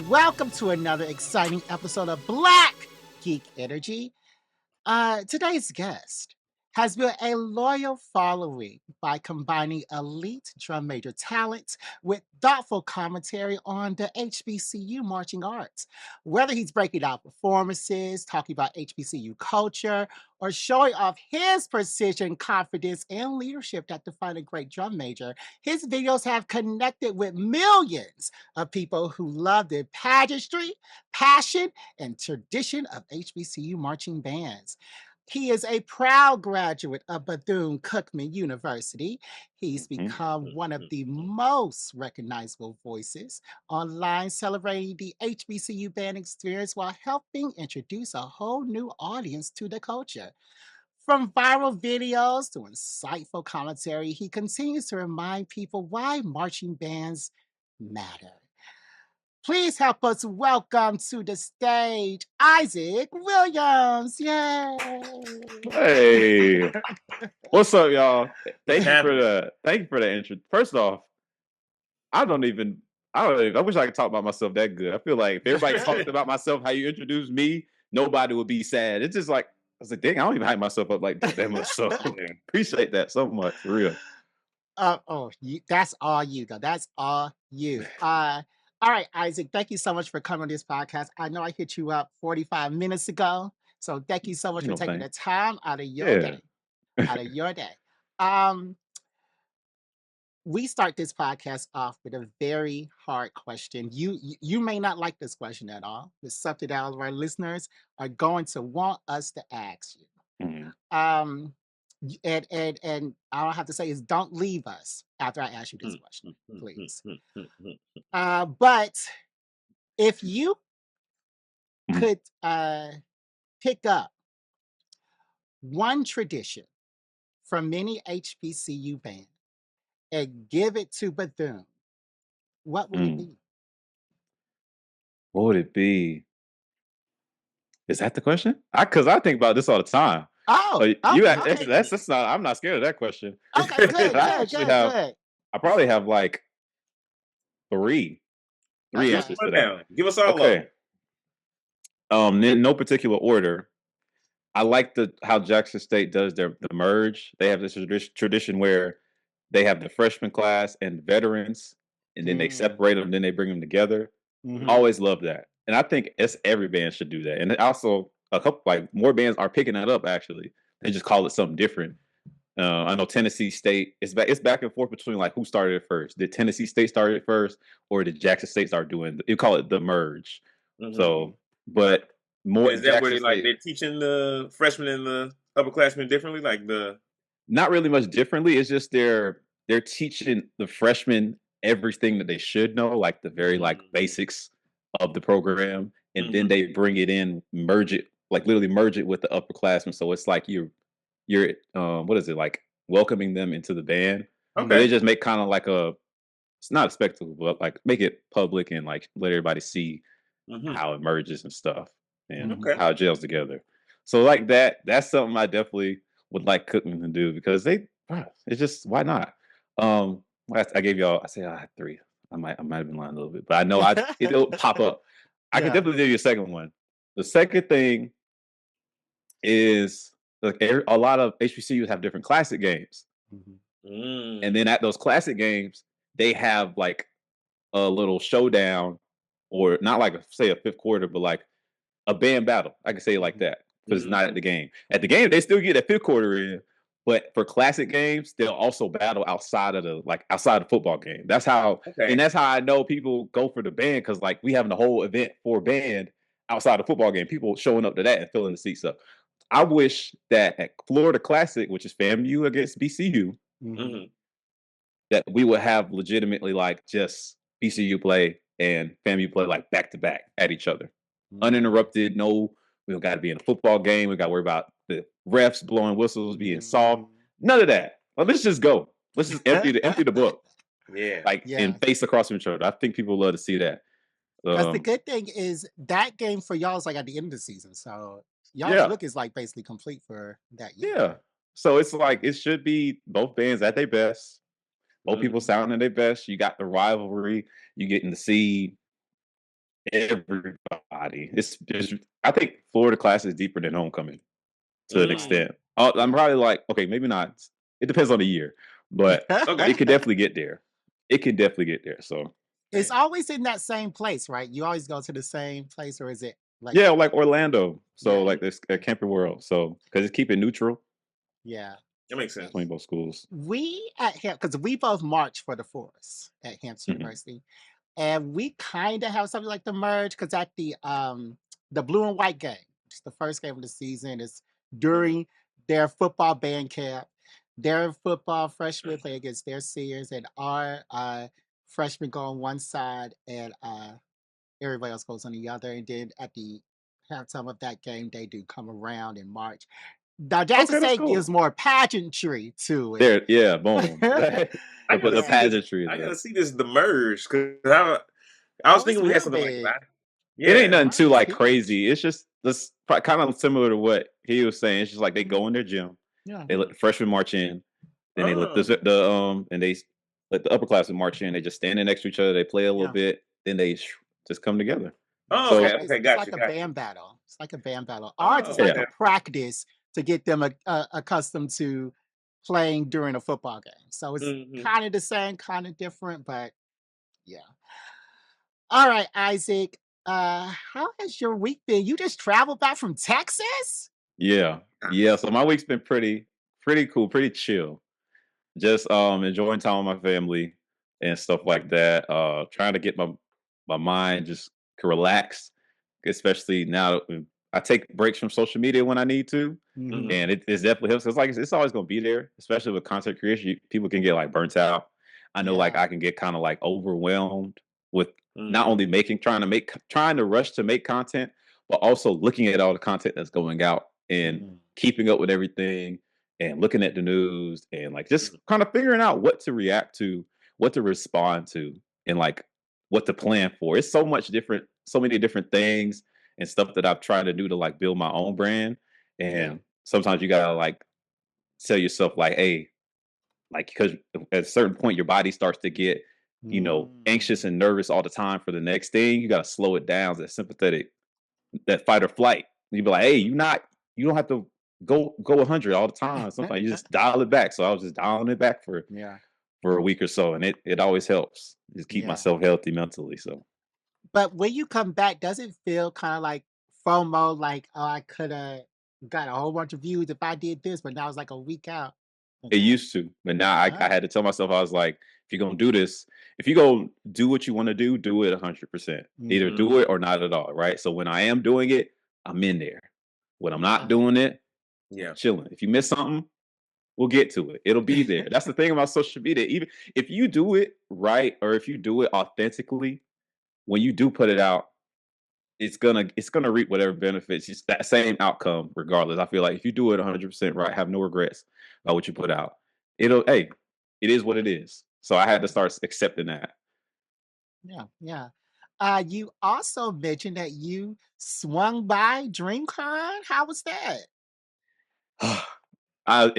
Welcome to another exciting episode of Black Geek Energy. Today's guest has built a loyal following by combining elite drum major talent with thoughtful commentary on the HBCU marching arts. Whether he's breaking out performances, talking about HBCU culture, or showing off his precision, confidence, and leadership that define a great drum major, his videos have connected with millions of people who love the pageantry, passion, and tradition of HBCU marching bands. He is a proud graduate of Bethune Cookman University. He's become one of the most recognizable voices online, celebrating the HBCU band experience while helping introduce a whole new audience to the culture. From viral videos to insightful commentary, he continues to remind people why marching bands matter. Please help us welcome to the stage Isaac Williams. Yay! Hey, what's up, y'all? Thank you for the intro. First off, I wish I could talk about myself that good. I feel like if everybody talked about myself, how you introduced me, nobody would be sad. It's just like, I was like, dang, I don't even hype myself up like that much. So appreciate that so much, for real. That's all you, though. That's all you. All right, Isaac, thank you so much for coming on this podcast. I know I hit you up 45 minutes ago, so thank you so much for taking the time out of your day. Out of your day. We start this podcast off with a very hard question. You may not like this question at all. It's something that all of our listeners are going to want us to ask you. And all I have to say is don't leave us after I ask you this question, please. But if you could pick up one tradition from many HBCU bands and give it to Bethune, what would it be? What would it be? Is that the question? Because I think about this all the time. Okay. That's not. I'm not scared of that question. Okay, good. I probably have like three answers to that. Give us all okay. In no particular order. I like how Jackson State does the merge. They have this tradition where they have the freshman class and veterans, and then they separate them, then they bring them together. Always love that. And I think every band should do that. And also a couple more bands are picking that up. Actually, they just call it something different. I know Tennessee State. It's back and forth between who started it first. Did Tennessee State start it first, or did Jackson State start doing? You call it the merge. So, but more is that where they're teaching the freshmen and the upperclassmen differently? Not really much differently. It's just they're teaching the freshmen everything that they should know, like the very basics of the program, and then they bring it in, literally merge it with the upperclassmen. So it's like you're what is it, welcoming them into the band. Okay. But they just make kind of it's not a spectacle, but make it public and let everybody see how it merges and stuff and how it gels together. So that's something I definitely would like Cookman to do, because it's just, why not? I gave y'all, I had three. I might have been lying a little bit, but I know it'll pop up. I can definitely give you a second one. The second thing is a lot of HBCUs have different classic games. And then at those classic games, they have a little showdown, or not say a fifth quarter, but a band battle. I can say it like that, because it's not at the game. At the game, they still get that fifth quarter in. But for classic games, they'll also battle outside of the football game. That's how, and that's how I know people go for the band, because we having the whole event for band outside the football game. People showing up to that and filling the seats up. I wish that at Florida Classic, which is FAMU against BCU, that we would have legitimately just BCU play and FAMU play back to back at each other, uninterrupted. No, we don't got to be in a football game. We got to worry about the refs blowing whistles, being soft. None of that. Let's just go. Let's just empty the book. And face across from each other. I think people love to see that. Because the good thing is that game for y'all is at the end of the season, so y'all's look is basically complete for that year. Yeah. So it's it should be both bands at their best. Both people sounding their best. You got the rivalry. You getting to see Everybody. It's I think Florida class is deeper than homecoming to an Mm. extent. I'm probably like, okay, maybe not. It depends on the year, but Okay. it could definitely get there. It could definitely get there. So It's always in that same place, right? You always go to the same place, or is it like yeah, like Orlando. So Yeah. like this Camping World. So because it's keeping neutral yeah? That makes sense. between both schools. We at because we both march for the forest at Hampton Mhm. University, and we kind of have something like the merge because at the blue and white game, which is the first game of the season, is during their football band camp. Their football freshmen play against their seniors, and our freshmen go on one side, and everybody else goes on the other. And then at the halftime of that game, they do come around and march. Now, that's to Okay, that's say, cool. gives more pageantry to it. There, yeah, boom. I But gotta the see pageantry this. I is gotta there. see this the merge because I was Oh, it's thinking we had real something like big. that. It ain't Yeah. nothing too Mine's like huge. crazy. It's just this kind of similar to what he was saying. It's just like they go in their gym, Yeah. they let the freshmen march in, then they let Oh. and they let the upperclassmen march in. They just stand next to each other. They play a little Yeah. bit, then they just come together. Oh, So okay, It's, okay, it's gotcha, like a gotcha. band battle. It's like a band battle. Ours is Oh, like yeah, a practice to get them accustomed to playing during a football game. So it's Mhm. kind of the same, kind of different, but yeah. All right, Isaac. How has your week been? You just traveled back from Texas? yeah, yeah. So my week's been pretty cool, pretty chill. Just enjoying time with my family and stuff like that. Trying to get my mind just relaxed, especially now that I take breaks from social media when I need to, Mhm. and it's definitely helps. It's like it's always going to be there, especially with content creation. People can get like burnt out. I know, like Yeah. I can get kind of like overwhelmed with not Mhm. only trying to rush to make content, but also looking at all the content that's going out and Mhm. keeping up with everything and looking at the news and like just Mhm. kind of figuring out what to react to, what to respond to, and like what to plan for. It's so many different things and stuff that I've tried to do to like build my own brand. And Yeah. sometimes you gotta like tell yourself like, hey, like because at a certain point your body starts to get, anxious Mm. and nervous all the time for the next thing. You gotta slow it down. That sympathetic, that fight or flight. You be like, hey, you don't have to go 100 all the time. Sometimes you just dial it back. So I was just dialing it back Yeah. for a week or so, and it always helps. Just keep Yeah. myself healthy mentally. So But when you come back, does it feel kind of like FOMO, like, oh, I could have got a whole bunch of views if I did this, but now it's like a week out? it Okay. used to, but now I Ah, had to tell myself I was like, if you're gonna do this, if you go do what you want to do it 100%. Either mhm. do it or not at all, right? So when I am doing it, I'm in there. When I'm not Okay. doing it, Yeah. chilling. If you miss something, we'll get to it. It'll be there. That's the thing about social media. Even if you do it right or if you do it authentically, when you do put it out, it's gonna reap whatever benefits. It's that same outcome, regardless. I feel like if you do it 100% right, have no regrets about what you put out. It is what it is. So I had to start accepting that. Yeah. Yeah. You also mentioned that you swung by DreamCon. How was that? I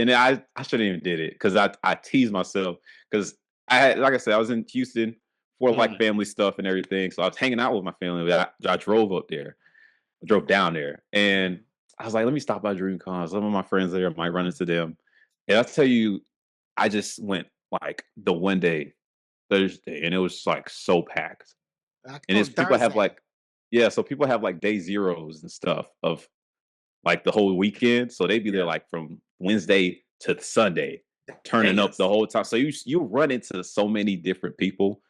shouldn't even did it because I teased myself because I had, like I said, I was in Houston for like Mhm. family stuff and everything. So I was hanging out with my family. But I drove up there. I drove down there, and I was like, let me stop by DreamCon. Some of my friends there, I might run into them. And I'll tell you, I just went like the one day Thursday, and it was like so packed. And Oh, it's people have Thursday. like, yeah, so people have like day zeros and stuff of like the whole weekend. So they'd be there Yeah. like from Wednesday to Sunday, turning Damn. up the whole time. So you run into so many different people,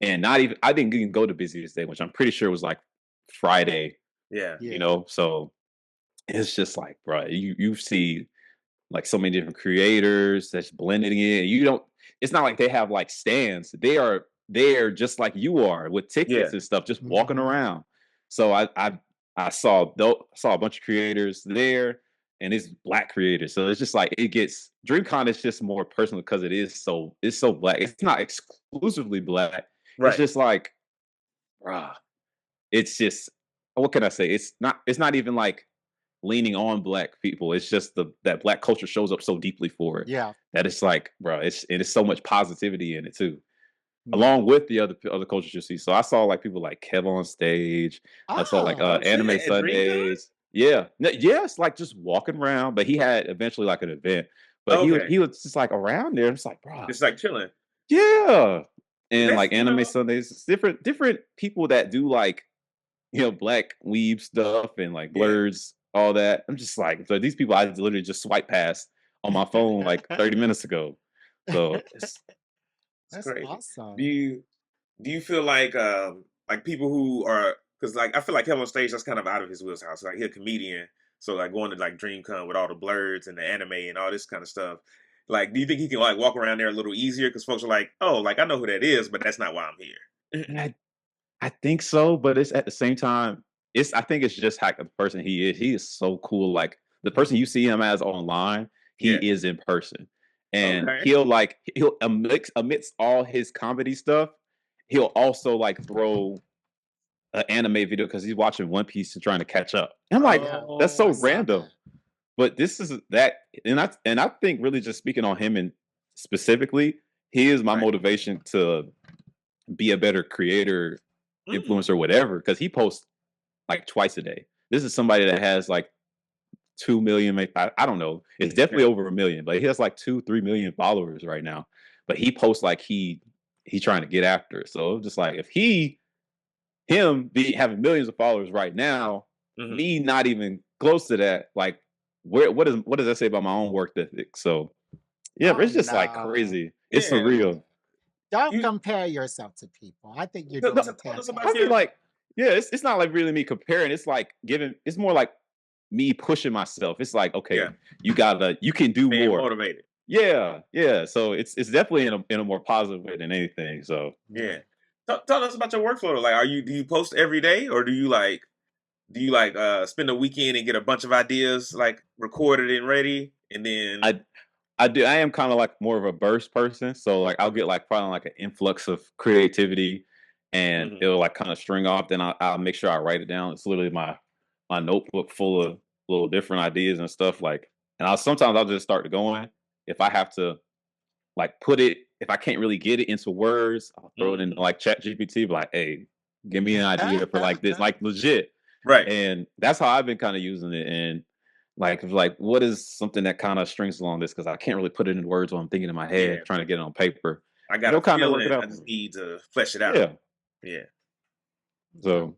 and not even I didn't even go to busiest day, which I'm pretty sure was like Friday. Yeah. Yeah. So it's just like, bro, you see like so many different creators that's blending in. You don't. It's not like they have like stands. They are there just like you are with Yeah. tickets and stuff, just walking Mhm. around. So I saw a bunch of creators there, and it's black creators. So it's just like it gets DreamCon is just more personal because it's so black. It's not exclusively black. It's Right. just like, bruh, it's just what can I say? It's not even like leaning on black people. It's just that black culture shows up so deeply for it Yeah. that it's like, bro, it's so much positivity in it too. along with the other cultures you see. So I saw like people like Kev on stage. I saw like Oh, shit, Anime at DreamCon? Sundays. Yeah, yes, like just walking around. But he had eventually like an event. But Okay, he was just like around there. It's like, bro, just like chilling. yeah. And That's like Anime Sundays, it's different people that do like black weeb stuff and like yeah, blurs, all that. I'm just like, so these people I literally just swipe past on my phone like 30 minutes ago. So it's it's that's crazy. Do awesome. you feel like people who are, because like I feel like him on stage, that's kind of out of his wheelhouse. Like he's a comedian, so like going to like DreamCon with all the blurs and the anime and all this kind of stuff. Like, do you think he can like walk around there a little easier? Because folks are like, oh, like I know who that is, but that's not why I'm here. I think so, but it's at the same time, I think it's just how the person he is. He is so cool. Like the person you see him as online, he Yeah. is in person. And Okay. he'll amidst all his comedy stuff, he'll also like throw an anime video because he's watching One Piece and trying to catch up. And I'm like, Yeah, that's so I Oh. saw random. that. But this is that, and I think really just speaking on him and specifically, he is my Right. motivation to be a better creator, Mm. influencer, whatever, because he posts like twice a day. This is somebody that has like 2 million, I don't know. It's definitely Yeah. over a million, but he has like 2-3 million followers right now. But he posts like he's trying to get after it. So just like if him be having millions of followers right now, Mhm. me not even close to that, like what does that say about my own work ethic? So yeah, Oh it's just like no. crazy. It's Yeah. surreal. Don't You compare yourself to people. I think you're tell doing tell us I about fantastic. feel your like, yeah, it's not like really me comparing. It's like it's more like me pushing myself. It's like, okay, yeah, you can do being more. motivated. Yeah, yeah. So it's definitely in a more positive way than anything. So Yeah. Yeah. Tell us about your workflow. Like, do you post every day, or do you like spend a weekend and get a bunch of ideas like recorded and ready, and then I I am kind of like more of a burst person. So like I'll okay, get like probably like an influx of creativity and hmm it'll like kind of string off. Then I'll make sure I write it down. It's literally my notebook full of little different ideas and stuff like, and sometimes I'll just start going. If I have to like if I can't really get it into words, I'll throw it in hmm like Chat GPT, like, hey, give me an idea for like this, like legit. right, And that's how I've been kind of using it. And like what is something that kind of strings along this? Because I can't really put it in words while I'm thinking in my yeah. head, trying to get it on paper. I And got it'll a kind of work it feeling. I out for just me. need to flesh it out. Yeah. Yeah. Okay. So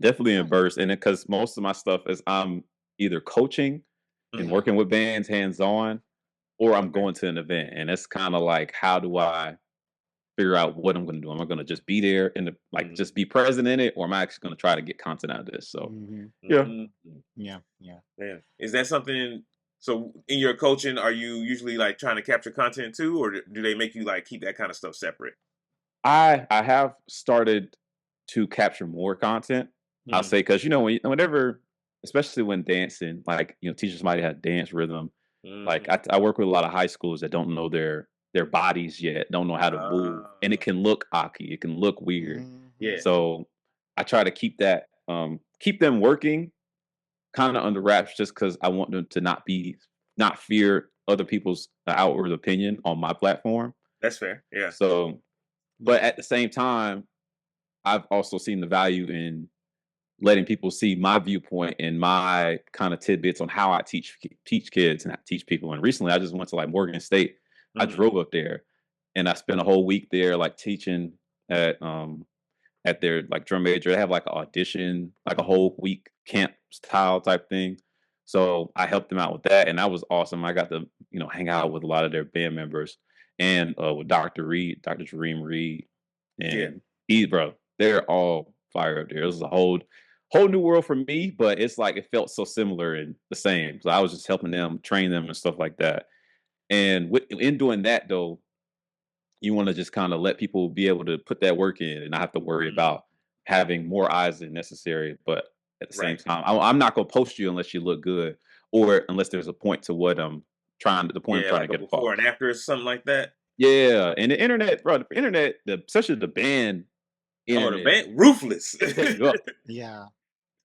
definitely in Nice. burst. And because most of my stuff is I'm either coaching and hmm working with bands hands on, or I'm Okay. going to an event. And it's kind of like, how do I figure out what I'm going to do? Am I going to just be there and like hmm just be present in it, or am I actually going to try to get content out of this? So Hmm. yeah, hmm Yeah. Yeah. Yeah. Is that something? So in your coaching, are you usually like trying to capture content too, or do they make you like keep that kind of stuff separate? I have started to capture more content. I'll hmm say because whenever, especially when dancing, like teaching somebody how to dance rhythm. Like hmm I work with a lot of high schools that don't know their bodies yet, don't know how to move, and it Uh, can look ocky, it can look weird. yeah. Hmm. So I try to keep them working kind of under wraps, just because I want them to not fear other people's outward opinion on my platform. That's fair. Yeah. So, but Yeah. at the same time, I've also seen the value in letting people see my viewpoint and my kind of tidbits on how I teach kids and I teach people. And recently, I just went to like Morgan State. I hmm drove up there, and I spent a whole week there, like teaching at their like drum major. They have like an audition, like a Hmm. whole week camp style type thing. So I helped them out with that, and that was awesome. I got to hang out with a lot of their band members and with Dr. Jareem Reed, Yeah. and bro, they're all fire up there. It was a whole new world for me, but it's like it felt so similar and the same. So I was just helping them train them and stuff like that. And in doing that though, you want to just kind of let people be able to put that work in and not have to worry hmm about having more eyes than necessary. But at the same Right. time, I'm not going to post you unless you look good or unless there's a point to the point I'm Yeah, trying to like a get before and across. after or something like that. Yeah. And the internet, bro, especially the band Oh, the internet, band ruthless. they tear you up. Yeah.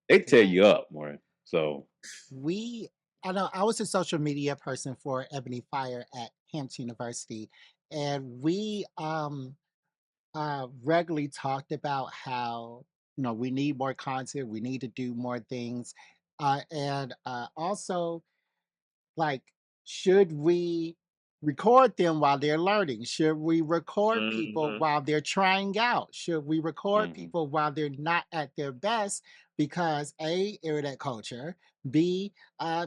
They tear Yeah. you up more. So, We, I know I was a social media person for Ebony Fire at Hampton University, and regularly talked about how we need more content, we need to do more things, and also like, should we record them while they're learning? Should we record people Mhm. while they're trying out? Should we record Mhm. people while they're not at their best? Because A, internet culture, B,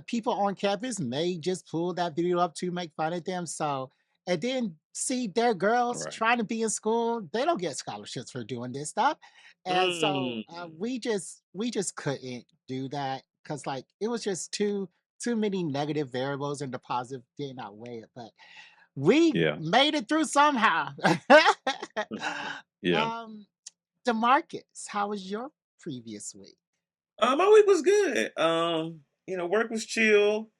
people on campus may just pull that video up to make fun of them. So, and then see their girls Right. trying to be in school, they don't get scholarships for doing this stuff. And so Mm. we just couldn't do that because like it was just too many negative variables and the positive did not weigh it, but we Yeah. made it through somehow. Yeah. um, Demarcus, how was your previous week? My week was good. Work was chill.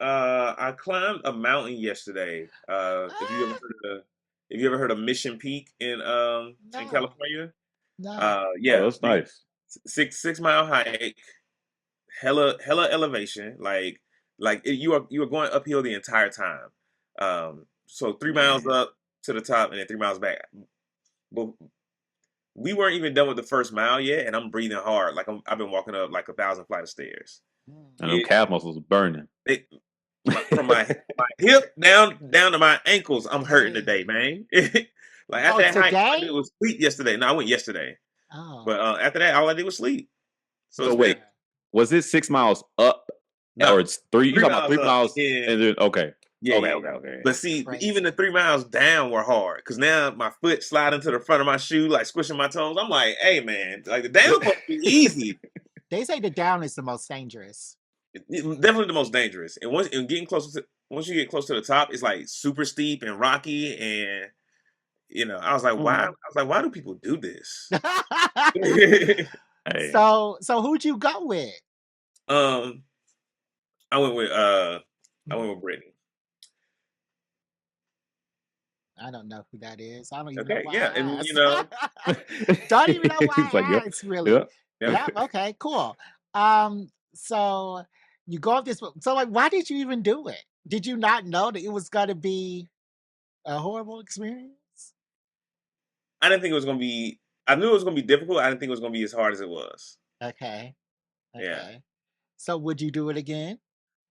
I climbed a mountain yesterday. Ah, If you ever heard of Mission Peak in no, California? no. Oh, Yeah, that's nice. 6 mile hike, hella elevation. You are going uphill the entire time. So 3 miles Man. up to the top and then 3 miles back. But we weren't even done with the first mile yet, and I'm breathing hard. I've been walking up like 1,000 flight of stairs. And them Mm. It, calf muscles burning. it from my hip down to my ankles, I'm hurting Dang. today, man. Like after Oh, that hike, all I today? did was sleep yesterday. No, I went yesterday, but Oh, after that, all I did was sleep. So So it's been wait, was it 6 miles up or no it's three? You three talking about miles three up. miles Yeah, and then okay, yeah, okay, yeah, okay, yeah. okay. But see, even the crazy. 3 miles down were hard because now my foot sliding to the front of my shoe, like squishing my toes. I'm like, hey man, like the down supposed to be easy. They say the down is the most dangerous. Definitely the most dangerous. And once you get close to the top, it's like super steep and rocky. And I was like, why? I Mhm. was like, why do people do this? Hey, So who'd you go with? um, I went with Brittany. I don't know who that is. I don't even know Okay, why yeah, I and asked. Don't even know why he's like, I yep, asked, really. yep. yep. Yeah, okay, cool. So you go up this, so like, why did you even do it? Did you not know that it was gonna be a horrible experience? I didn't think it was gonna be. I knew it was gonna be difficult. I didn't think it was gonna be as hard as it was. Okay, Yeah, okay. So would you do it again?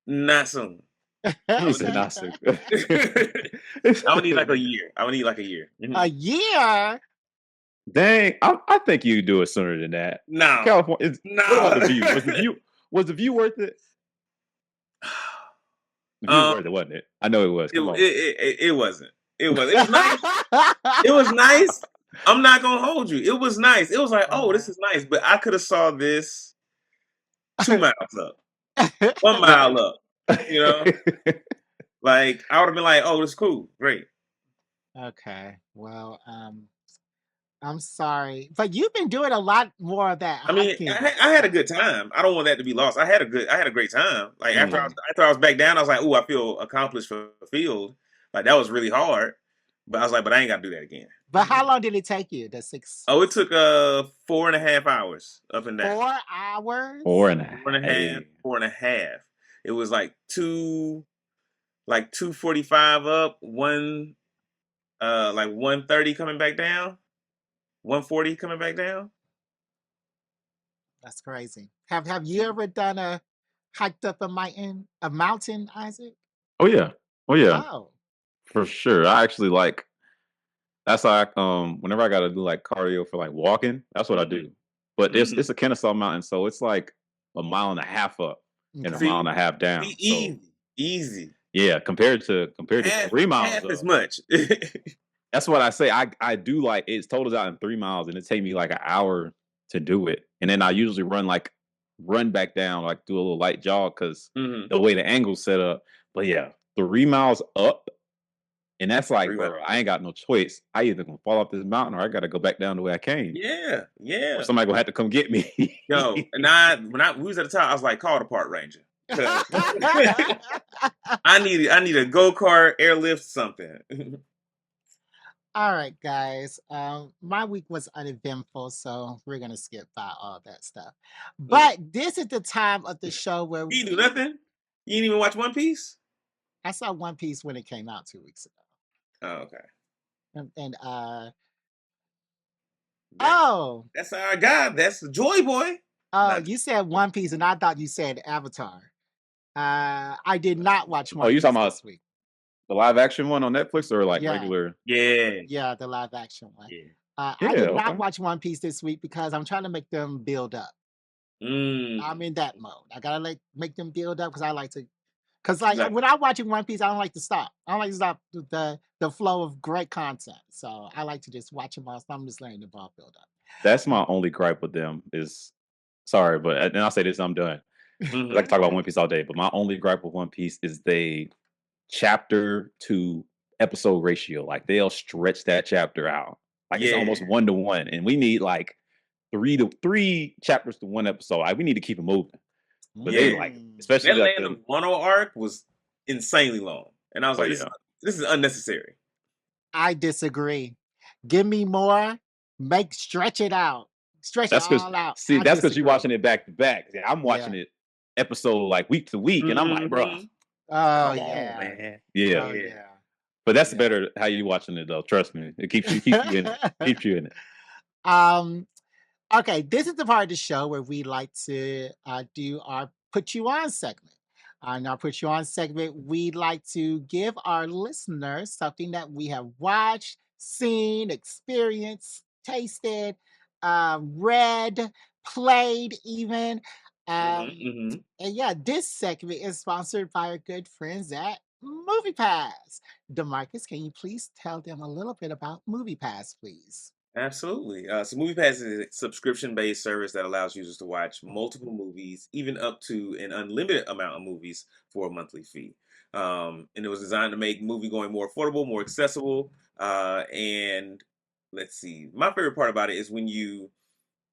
not soon. I He would said, need. not sick. I would need like a year. I would need like a year. A year? Dang, I think you do it sooner than that. No, California. What about the no. view? Was the view worth it? The view was um, worth it, wasn't it? I know it was. it, Come on. it wasn't. It was. It was nice. It was nice. I'm not gonna hold you. It was nice. It was like, oh, this is nice. But I could have saw this 2 miles up, 1 mile up. You know, like I would have been like, oh, this is cool, great. Okay, well, I'm sorry, but you've been doing a lot more of that I mean, hiking I had a stuff. good time. I don't want that to be lost. I had a great time. Like Mm. after I was back down, I was like, oh, I feel accomplished for the field. Like that was really hard. But I was like, but I ain't got to do that again. But how long did it take you? The six, Oh, it took 4.5 hours up and down. 4 hours? 4.5. 4.5, Hey. 4.5. It was like 2:45 up, like 1:30 coming back down, 1:40 coming back down. That's crazy. Have you ever done a hiked up a mountain, Isaac? Oh yeah. Oh yeah. Oh. For sure. I actually like that's like whenever I gotta do like cardio for like walking, that's what I Mhm, do. But mhm. it's a Kennesaw mountain, so it's like a mile and a half up and a Okay. mile and See, a half down. So easy, easy. yeah, compared to Half 3 miles half as up. much. That's what I say. I do like it's totals out in 3 miles and it take me like an hour to do it. And then I usually run back down, like do a little light jog because Mhm. the way the angle's set up. But yeah, 3 miles up. And that's like, 3 miles. bro, I ain't got no choice. I either gonna fall off this mountain or I gotta go back down the way I came. Yeah, Or yeah. somebody gonna have to come get me. Yo, and when we was at the top, I was like, call the park ranger. 'Cause I need a go-kart, airlift, something. All right, guys. My week was uneventful, so we're gonna skip by all that stuff. Mm. But this is the time of the show where You didn't do nothing? You didn't even watch One Piece? I saw One Piece when it came out 2 weeks ago. Oh, okay. And Oh, That's our guy. That's the Joy Boy. oh, Not you said One Piece, and I thought you said Avatar. I did not watch Oh, One you Piece talking about this week. the live action one on Netflix or like Yeah, regular? yeah, yeah, the live action one. yeah. I did Yeah, not okay. watch One Piece this week because I'm trying to make them build up. I'm in that mode. I gotta make them build up because I like to. Because like Exactly. when I'm watching One Piece, I don't like to stop. I don't like to stop the flow of great content. So I like to just watch them all. So I'm just letting the ball build up. That's my only gripe with them is sorry, but and I'll say this, I'm done. 'Cause I can talk about One Piece all day, but my only gripe with One Piece is they chapter to episode ratio. Like they'll stretch that chapter out. Like it's Yeah. almost 1-to-1. And we need like three chapters to one episode. Like we need to keep it moving. But they like, especially That like Land of Wano arc was insanely long, and I was oh like, yeah. this is unnecessary. I disagree. Give me more. Stretch it out. Stretch it That's because all out. see, I that's because you're disagree. watching it back to back. Yeah, I'm watching it episode like week to week, and I'm like, bro, Mhm. Oh come yeah. on, man. Yeah. Oh yeah. But that's Yeah. better how you watching it though. Trust me. It keeps you in it. Keeps you in it. Okay, this is the part of the show where we like to do our Put You On segment. In our Put You On segment, we like to give our listeners something that we have watched, seen, experienced, tasted, read, played, even. And yeah, this segment is sponsored by our good friends at MoviePass. DeMarcus, can you please tell them a little bit about MoviePass, please? Absolutely. So MoviePass is a subscription-based service that allows users to watch multiple movies, even up to an unlimited amount of movies for a monthly fee. And it was designed to make movie going more affordable, more accessible. And let's see, my favorite part about it is when you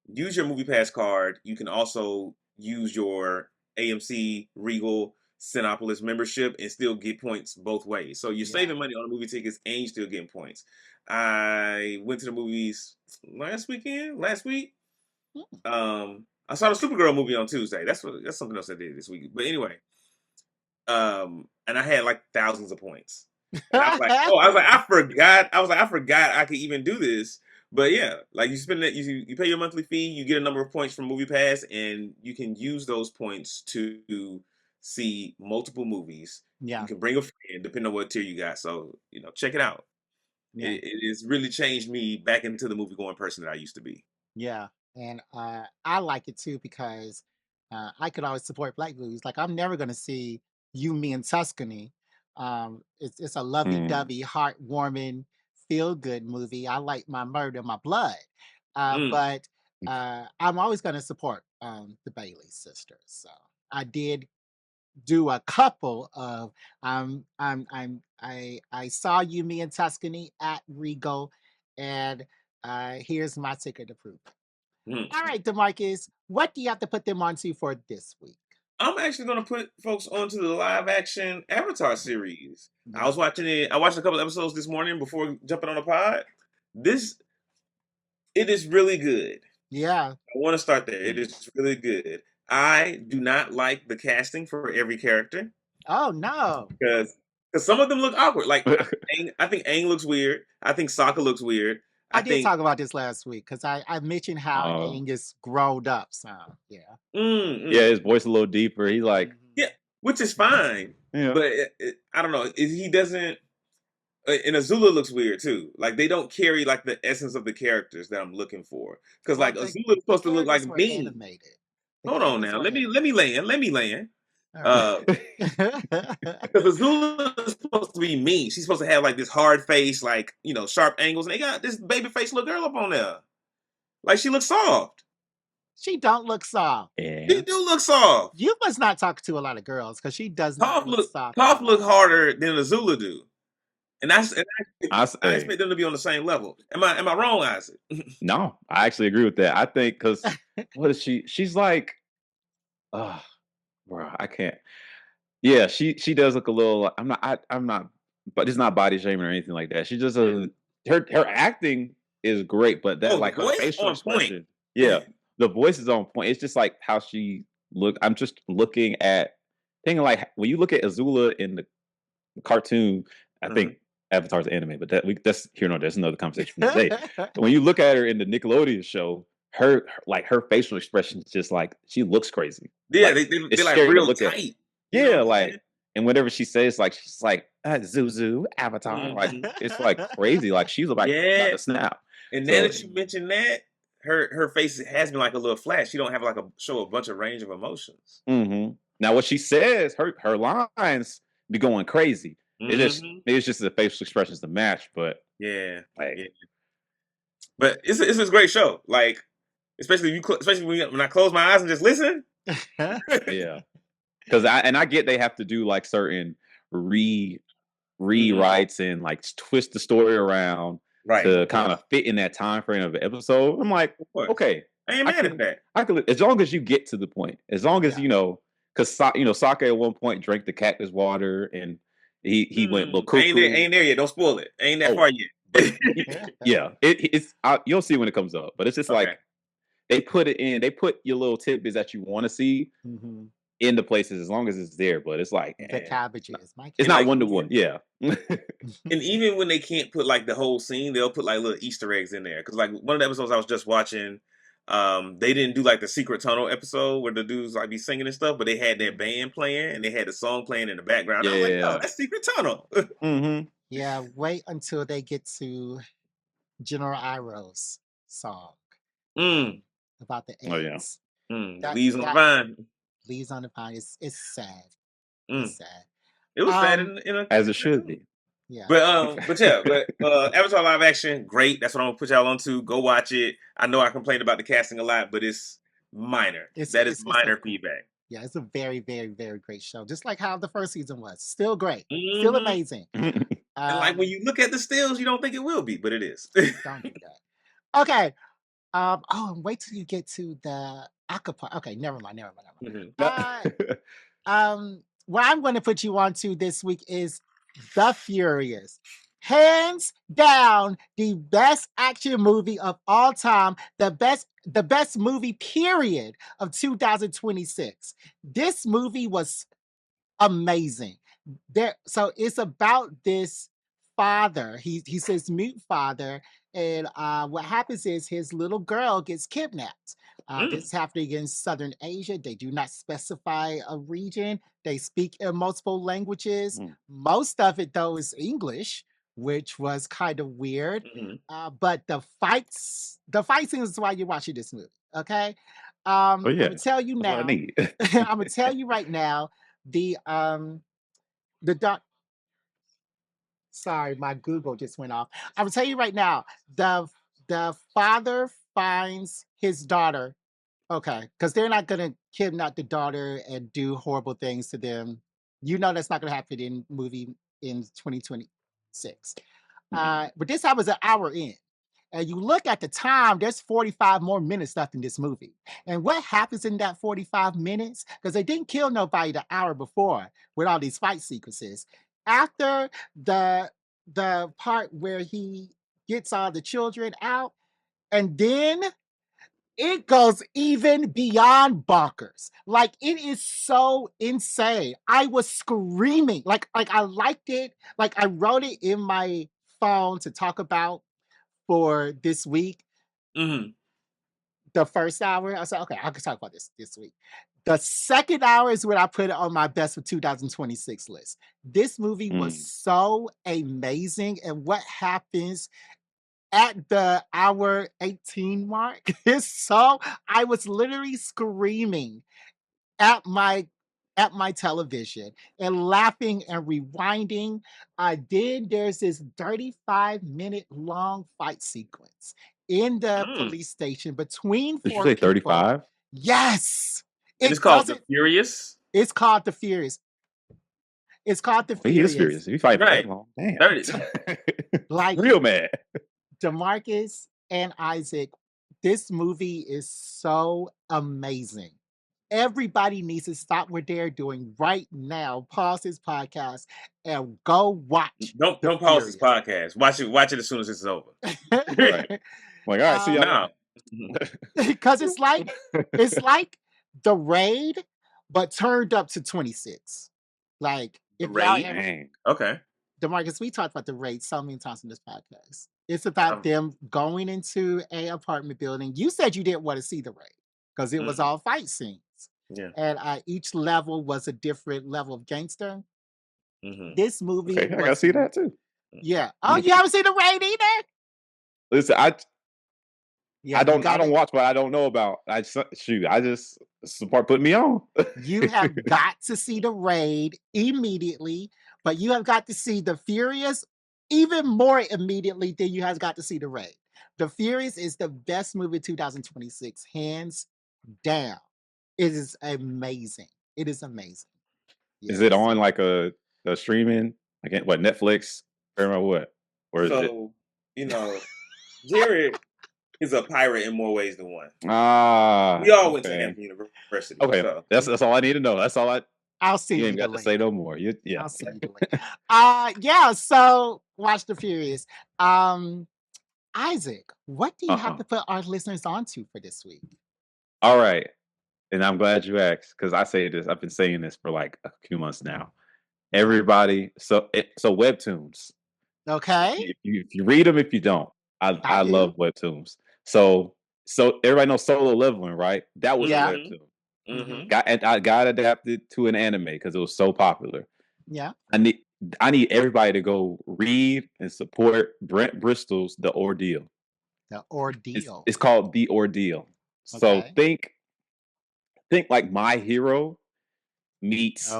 use your MoviePass card, you can also use your AMC, Regal, Cinepolis membership and still get points both ways. So you're saving money on the movie tickets and you're still getting points. I went to the movies last week. I saw the Supergirl movie on Tuesday. That's something else I did this week. But anyway, and I had like thousands of points. And I was like, I forgot. I forgot I could even do this. But yeah, like you spend it, you pay your monthly fee, you get a number of points from MoviePass, and you can use those points to see multiple movies. Yeah. You can bring a friend, depending on what tier you got. So, check it out. Yeah. It has really changed me back into the movie going person that I used to be. Yeah. And I like it too because I could always support Black movies. Like I'm never gonna see You, Me, and Tuscany. It's a lovey-dovey, heartwarming, feel-good movie. I like my murder, my blood. But I'm always gonna support the Bailey sisters. So I did do a couple of I saw You, Me, and Tuscany at Regal, and here's my ticket to prove it. All right, DeMarcus, what do you have to put them onto for this week? I'm actually going to put folks onto the live action Avatar series. I was watching it. I watched a couple episodes this morning before jumping on the pod. It is really good. Yeah. I want to start there. It is really good. I do not like the casting for every character. Oh no. Because some of them look awkward. Like I think Aang looks weird. I think Sokka looks weird. I did talk about this last week because I mentioned how Aang is grown up. So yeah. Yeah, his voice a little deeper. He's like, which is fine. Yeah. But I don't know. He doesn't. And Azula looks weird too. Like they don't carry like the essence of the characters that I'm looking for. Because like Azula is supposed to look like me. Animated. Hold on now. Let me land. Right. Because Azula is supposed to be mean. She's supposed to have like this hard face, like sharp angles, and they got this baby face little girl up on there. Like she looks soft. She don't look soft. Yeah. She do look soft. You must not talk to a lot of girls because she does not look soft. Toph look harder than Azula do. And I expect them to be on the same level. Am I wrong, Isaac? No, I actually agree with that. I think because what is she? She's like, bro, I can't. Yeah, she does look a little. I'm not, but it's not body shaming or anything like that. She just her acting is great, but that like her facial expression. Yeah, the voice is on point. It's just like how she look. I'm just looking at thinking like when you look at Azula in the cartoon, I think Avatar's anime, but that's here no, there's another conversation for today. When you look at her in the Nickelodeon show, her facial expression is just like she looks crazy. Yeah, like, they're like real tight. Yeah, like, and whenever she says like she's like Zuzu Avatar, like it's like crazy. Like she's about to snap. And now that you mention that, her face has been like a little flat. She don't have like show a bunch of range of emotions. Mm-hmm. Now what she says, her lines be going crazy. It's just the facial expressions to match, but yeah. But it's a great show. Like, especially when I close my eyes and just listen. Yeah, because I get they have to do like certain rewrites and like twist the story around to kind of fit in that time frame of the episode. I'm like, okay, I ain't mad at that. I could, as long as you get to the point, as long as because Sake at one point drank the cactus water and he went a little cuckoo. Ain't there yet. Don't spoil it. Ain't that far yet. Yeah, it's you'll see when it comes up, but it's just like they put it in. They put your little tidbits that you want to see in the places as long as it's there. But it's like the cabbages. It's not one to one. Yeah. And even when they can't put like the whole scene, they'll put like little Easter eggs in there. Because like one of the episodes I was just watching, they didn't do like the secret tunnel episode where the dudes like be singing and stuff, but they had their band playing and they had the song playing in the background. I was like, no, that's secret tunnel. Yeah, wait until they get to General Iroh's song about the AIDS. Leaves on the Vine. Leaves on the Vine. It's sad. It's sad. It was sad as it should be. Yeah. But Avatar live action, great. That's what I'm gonna put y'all on to. Go watch it. I know I complained about the casting a lot, but it's minor. That is minor feedback. Yeah, it's a very, very, very great show. Just like how the first season was. Still great. Still amazing. And like when you look at the stills, you don't think it will be, but it is. Don't do that. Okay. Wait till you get to the acapella. Okay, never mind. What I'm going to put you on to this week is The Furious. Hands down, the best action movie of all time, the best movie period of 2026. This movie was amazing. So it's about this father. He's his mute father, and what happens is his little girl gets kidnapped. This is happening in Southern Asia. They do not specify a region. They speak in multiple languages. Most of it, though, is English, which was kind of weird. But the fight scenes is why you're watching this movie. Okay. I'm gonna tell you now. I'm gonna tell you right now. Sorry, my Google just went off. I'm gonna tell you right now. The father finds his daughter. Okay, because they're not gonna kidnap the daughter and do horrible things to them. You know that's not gonna happen in movie in 2026. But this time was an hour in. And you look at the time, there's 45 more minutes left in this movie. And what happens in that 45 minutes? Because they didn't kill nobody the hour before with all these fight sequences. After the part where he gets all the children out, and then it goes even beyond bonkers. Like, it is so insane. I was screaming. Like I liked it. Like, I wrote it in my phone to talk about for this week. The first hour, I said, okay, I can talk about this week. The second hour is when I put it on my best for 2026 list. This movie was so amazing. And what happens at the hour 18 mark is I was literally screaming at my television and laughing and rewinding. Then there's this 35-minute long fight sequence in the police station between four people. Did you say 35? Yes. It's called The Furious? It's called The Furious. It's called The Furious. He is furious. He fight that long. Damn. 30. Like real mad. DeMarcus and Isaac, this movie is so amazing. Everybody needs to stop what they're doing right now. Pause this podcast and go watch. Don't pause this podcast. Watch it as soon as it's over. Right. Like, all right, see y'all now. Because it's like The Raid, but turned up to 26. Like, if Raid? Okay. DeMarcus, we talked about the raid so many times in this podcast. It's about them going into a apartment building. You said you didn't want to see the raid because it was all fight scenes. Yeah. And each level was a different level of gangster. Mm-hmm. This movie Okay, I gotta see that too. Yeah. Oh, you haven't seen the raid either? Listen, I don't gotta, watch what I don't know about. It's the part putting me on. You have got to see the raid immediately, but you have got to see the Furious even more immediately than you have got to see the raid. The Furious is the best movie of 2026, hands down. It is amazing. It is amazing. Yes. Is it on like a streaming? Like what, Netflix? Or what? Or is it? You know, Jared is a pirate in more ways than one. We all went to Hampton University. Okay, so. that's all I need to know. That's all I'll see you. You ain't got to say no more. Yeah. I'll see you later. Yeah. So watch the Furious. Isaac, what do you have to put our listeners onto for this week? All right, and I'm glad you asked because I say this. I've been saying this for like a few months now. Everybody, so webtoons. Okay. If you read them, if you don't, I love webtoons. So everybody knows Solo Leveling, right? That was a webtoon. Mm-hmm. I got adapted to an anime because it was so popular. Yeah. I need everybody to go read and support Brent Bristol's The Ordeal. The Ordeal. It's called The Ordeal. So think like My Hero meets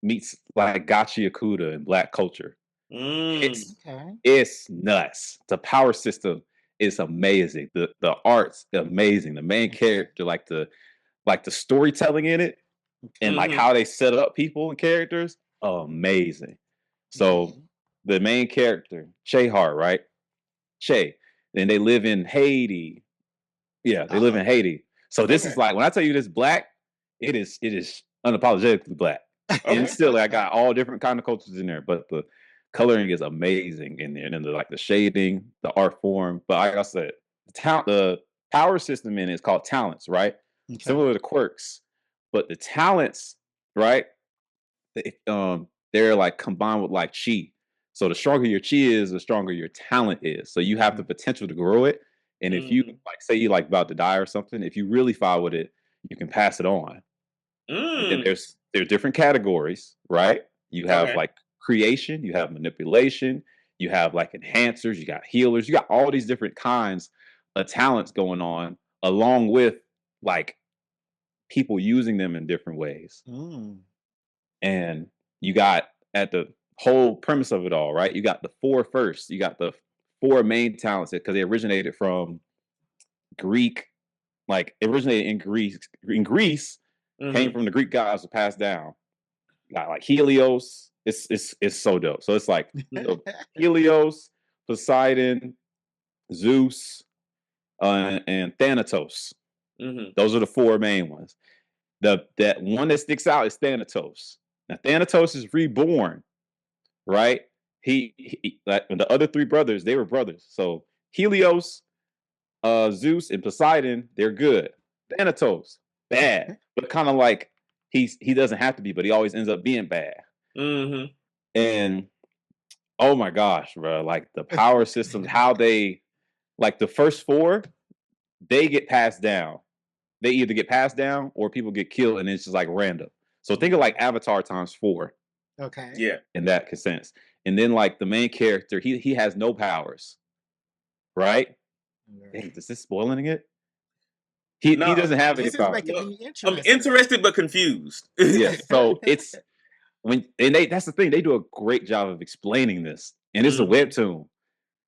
meets Gachi Yakuta and Black culture. It's nuts. The power system is amazing. The art's amazing. The main character, like the storytelling in it, and like how they set up people and characters, amazing. So the main character, Hart, right? And they live in Haiti. Yeah, they live in Haiti. So this is like when I tell you this Black, it is unapologetically Black. And still, I got all different kind of cultures in there, but the coloring is amazing in there, and then the shading, the art form. But like I said, the power system in it is called talents, right? Similar to quirks, but the talents, right? They're like combined with like chi. So the stronger your chi is, the stronger your talent is. So you have the potential to grow it. And if you like, say you like about to die or something, if you really fight with it, you can pass it on. And then there's different categories, right? You have like creation, you have manipulation, you have like enhancers, you got healers, you got all these different kinds of talents going on, along with like people using them in different ways. And you got at the whole premise of it all, right? You got the four first. You got the four main talents because they originated from Greek, like originated in Greece. In Greece, came from the Greek gods to pass down. You got like Helios. It's so dope. So it's like Helios, Poseidon, Zeus, and Thanatos. Those are the four main ones. That one that sticks out is Thanatos. Now Thanatos is reborn, right? He like the other three brothers, they were brothers. So Helios, Zeus, and Poseidon, they're good. Thanatos, bad, but kind of like he doesn't have to be, but he always ends up being bad. And oh my gosh, bro, like the power systems, how they like the first four, they get passed down. They either get passed down or people get killed, and it's just like random. So think of like Avatar times 4. Okay. Yeah. In that sense. And then like the main character, he has no powers. Right? Dang, is this spoiling it? He doesn't have any powers. I'm interested but confused. Yes. So it's that's the thing. They do a great job of explaining this. And it's a webtoon.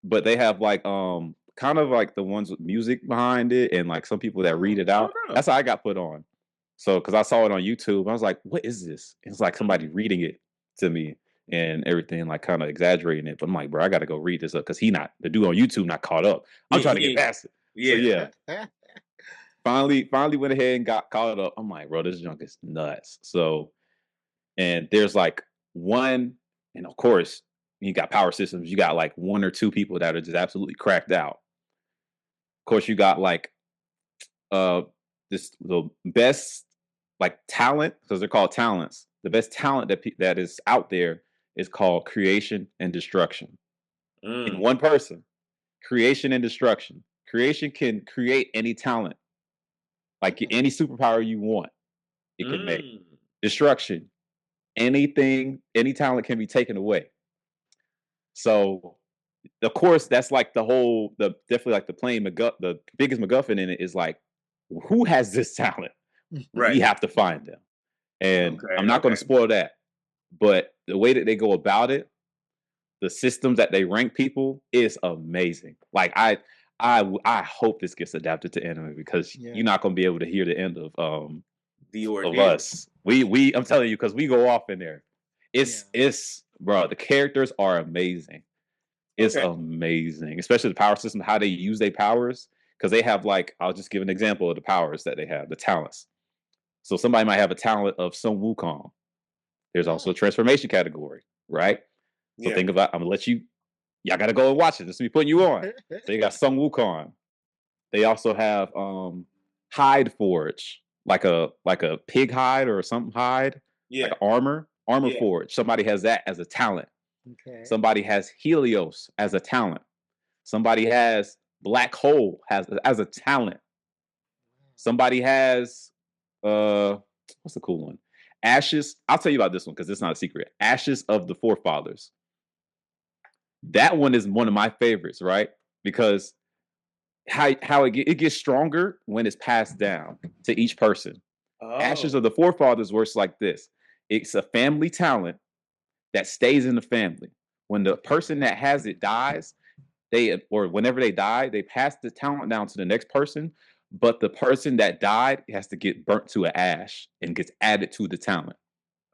But they have like kind of like the ones with music behind it and like some people that read it out. That's how I got put on. So because I saw it on YouTube, I was like, what is this? It's like somebody reading it to me and everything, like kind of exaggerating it. But I'm like, bro, I got to go read this up because the dude on YouTube not caught up. I'm trying to get past it. Yeah. So yeah. Finally went ahead and got caught up. I'm like, bro, this junk is nuts. So, and there's like one, and of course, you got power systems. You got like one or two people that are just absolutely cracked out. Of course, you got like the best like talent, because they're called talents. the best talent that is out there is called creation and destruction. In one person, creation and destruction. Creation can create any talent, like any superpower you want. It can make. Destruction, anything, any talent can be taken away. So, of course, that's like definitely like the biggest MacGuffin in it is like, who has this talent? Right. We have to find them. And I'm not going to spoil that, but the way that they go about it, the systems that they rank people is amazing. Like I hope this gets adapted to anime because you're not going to be able to hear the end of the ordeal. Of us. I'm telling you, because we go off in there. It's bro, the characters are amazing. It's amazing, especially the power system, how they use their powers. Because they have like, I'll just give an example of the powers that they have, the talents. So somebody might have a talent of Sun Wukong. There's also a transformation category, right? So think about, I'm gonna let y'all gotta go and watch it. This will be putting you on. So you got Sun Wukong. They also have Hide Forge, like a pig hide or something hide, like armor forge. Somebody has that as a talent. Okay. Somebody has Helios as a talent. Somebody has Black Hole as a talent. Somebody has what's the cool one? Ashes. I'll tell you about this one because it's not a secret. Ashes of the Forefathers. That one is one of my favorites, right? Because how it gets stronger when it's passed down to each person. Ashes of the Forefathers works like this. It's a family talent that stays in the family. When the person that has it dies, whenever they die, they pass the talent down to the next person, but the person that died has to get burnt to an ash and gets added to the talent.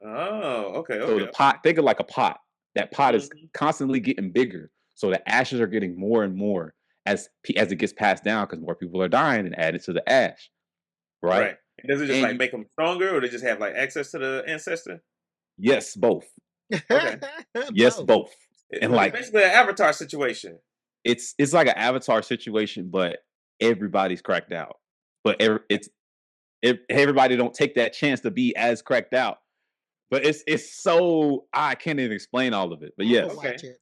Oh, okay. So the pot, think of like a pot. That pot is constantly getting bigger. So the ashes are getting more and more as it gets passed down because more people are dying and added to the ash. Right? Does it just make them stronger, or they just have like access to the ancestor? Yes, both. Okay. Yes, both. And like basically an Avatar situation. It's like an Avatar situation, but everybody's cracked out. But everybody don't take that chance to be as cracked out. But it's so I can't even explain all of it. But yes, watch it.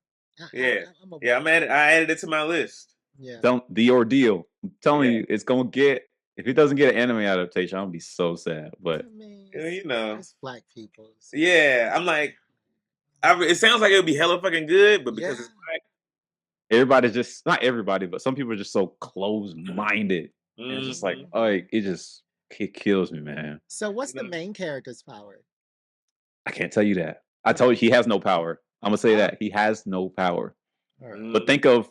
I'm I added it to my list. Yeah, the ordeal. I'm telling you, it's gonna get. If it doesn't get an anime adaptation, I'm gonna be so sad. But it's Black people. Yeah, I'm like, it sounds like it would be hella fucking good, but because it's Black, everybody's just not everybody, but some people are just so close-minded. And it's just like, it kills me, man. So what's the main character's power? I can't tell you that. I told you he has no power. I'm gonna say that he has no power. But think of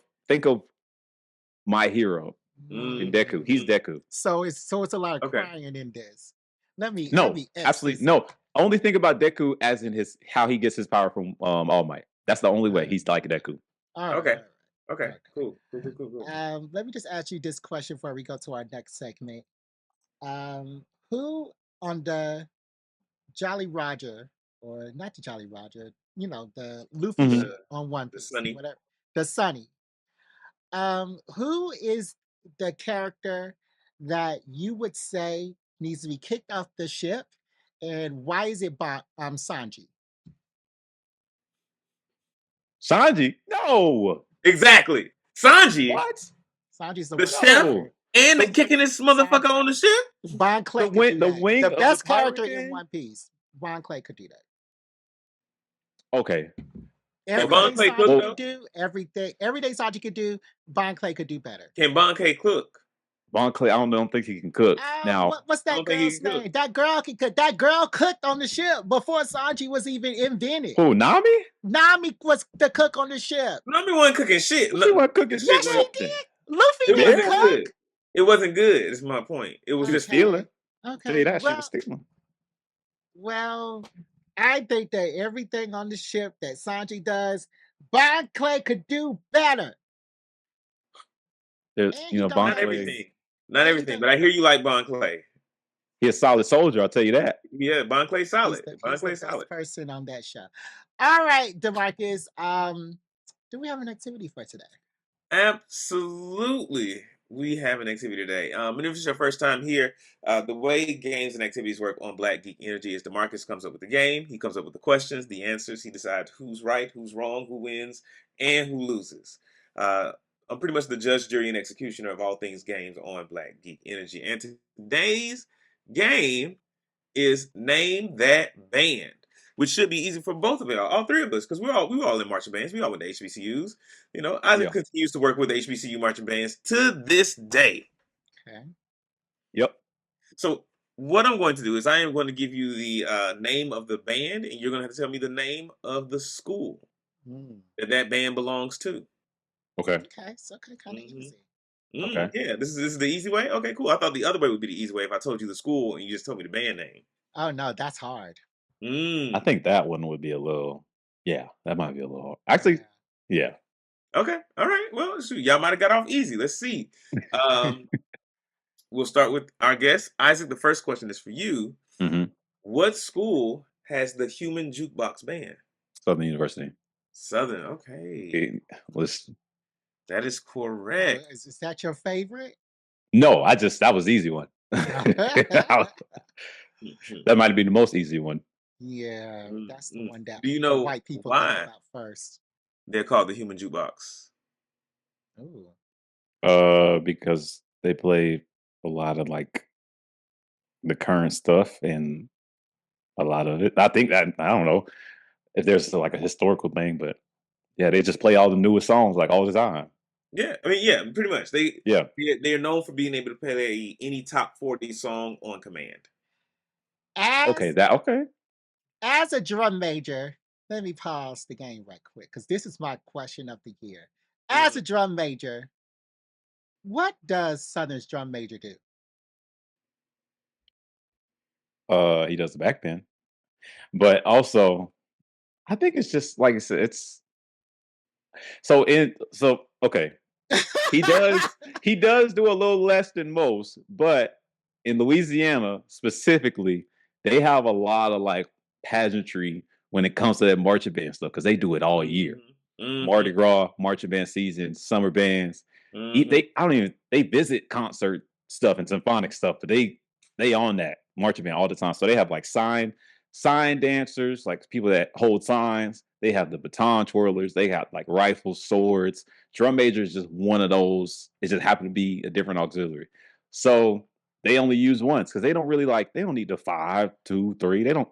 my hero, Deku. He's Deku. So it's a lot of crying in this. Absolutely no. Only think about Deku as in how he gets his power from All Might. That's the only way he's like Deku. Okay, cool. Let me just ask you this question before we go to our next segment. Who on the Jolly Roger, or not the Jolly Roger, the Luffy on One Piece, the Sunny. Who is the character that you would say needs to be kicked off the ship, and why is it Sanji? Sanji? No. Exactly. Sanji. What? Sanji's the chef and the kicking this motherfucker on the ship? Bon Clay the best character in One Piece. Bon Clay could do that. Okay. Everything Sanji could do, everything Sanji could do, Bon Clay could do better. Can Bon Clay cook? Bon Clay, I don't think he can cook. Now, what's that girl's name? That girl can cook. That girl cooked on the ship before Sanji was even invented. Who, Nami? Nami was the cook on the ship. Nami wasn't cooking shit. She wasn't cooking shit. Yes, she did. Luffy didn't cook. Good. It wasn't good. Is my point. It was just stealing. Okay, she was stealing. Well, I think that everything on the ship that Sanji does, Bon Clay could do better. Bon Clay. Not everything, but I hear you like Bon Clay. He's a solid soldier, I'll tell you that. Yeah, Bon Clay solid. Bon Clay solid person on that show. All right, DeMarcus. Do we have an activity for today? Absolutely. We have an activity today. And if it's your first time here, the way games and activities work on Black Geek Energy is DeMarcus comes up with the game. He comes up with the questions, the answers. He decides who's right, who's wrong, who wins, and who loses. I'm pretty much the judge, jury, and executioner of all things games on Black Geek Energy. And today's game is Name That Band, which should be easy for both of y'all, all three of us, because we were all in marching bands. We all went to HBCUs. You know, Isaac continues to work with HBCU marching bands to this day. Okay. Yep. So what I'm going to do is I am going to give you the name of the band, and you're going to have to tell me the name of the school that band belongs to. Okay. Okay, so kind of easy. Okay. Yeah, this is the easy way. Okay, cool. I thought the other way would be the easy way if I told you the school and you just told me the band name. Oh no, that's hard. I think that one would be a little. Yeah, that might be a little hard. Actually, yeah. Okay. All right. Well, shoot, y'all might have got off easy. Let's see. We'll start with our guest. Isaac, the first question is for you. What school has the Human Jukebox Band? Southern University. Southern, okay. That is correct. Is that your favorite? No, that was the easy one. That might be the most easy one. Yeah, that's the one that Do you know white people why think about first. They're called the Human Jukebox? Because they play a lot of like the current stuff and a lot of it. I think that I don't know if there's like a historical thing, but yeah, they just play all the newest songs like all the time. Yeah, I mean, yeah, pretty much. They're known for being able to play any top 40 song on command. Okay. As a drum major, let me pause the game right quick because this is my question of the year. As a drum major, what does Southern's drum major do? He does the back bend, but also I think it's just like I said, it's okay. He does do a little less than most, but in Louisiana specifically, they have a lot of like pageantry when it comes to that marching band stuff because they do it all year. Mardi Gras, marching band season, summer bands. They visit concert stuff and symphonic stuff, but they on that marching band all the time. So they have like sign dancers, like people that hold signs. They have the baton twirlers. They have like rifles, swords. Drum major is just one of those. It just happened to be a different auxiliary. So they only use once because they don't need the 5, 2, 3. They don't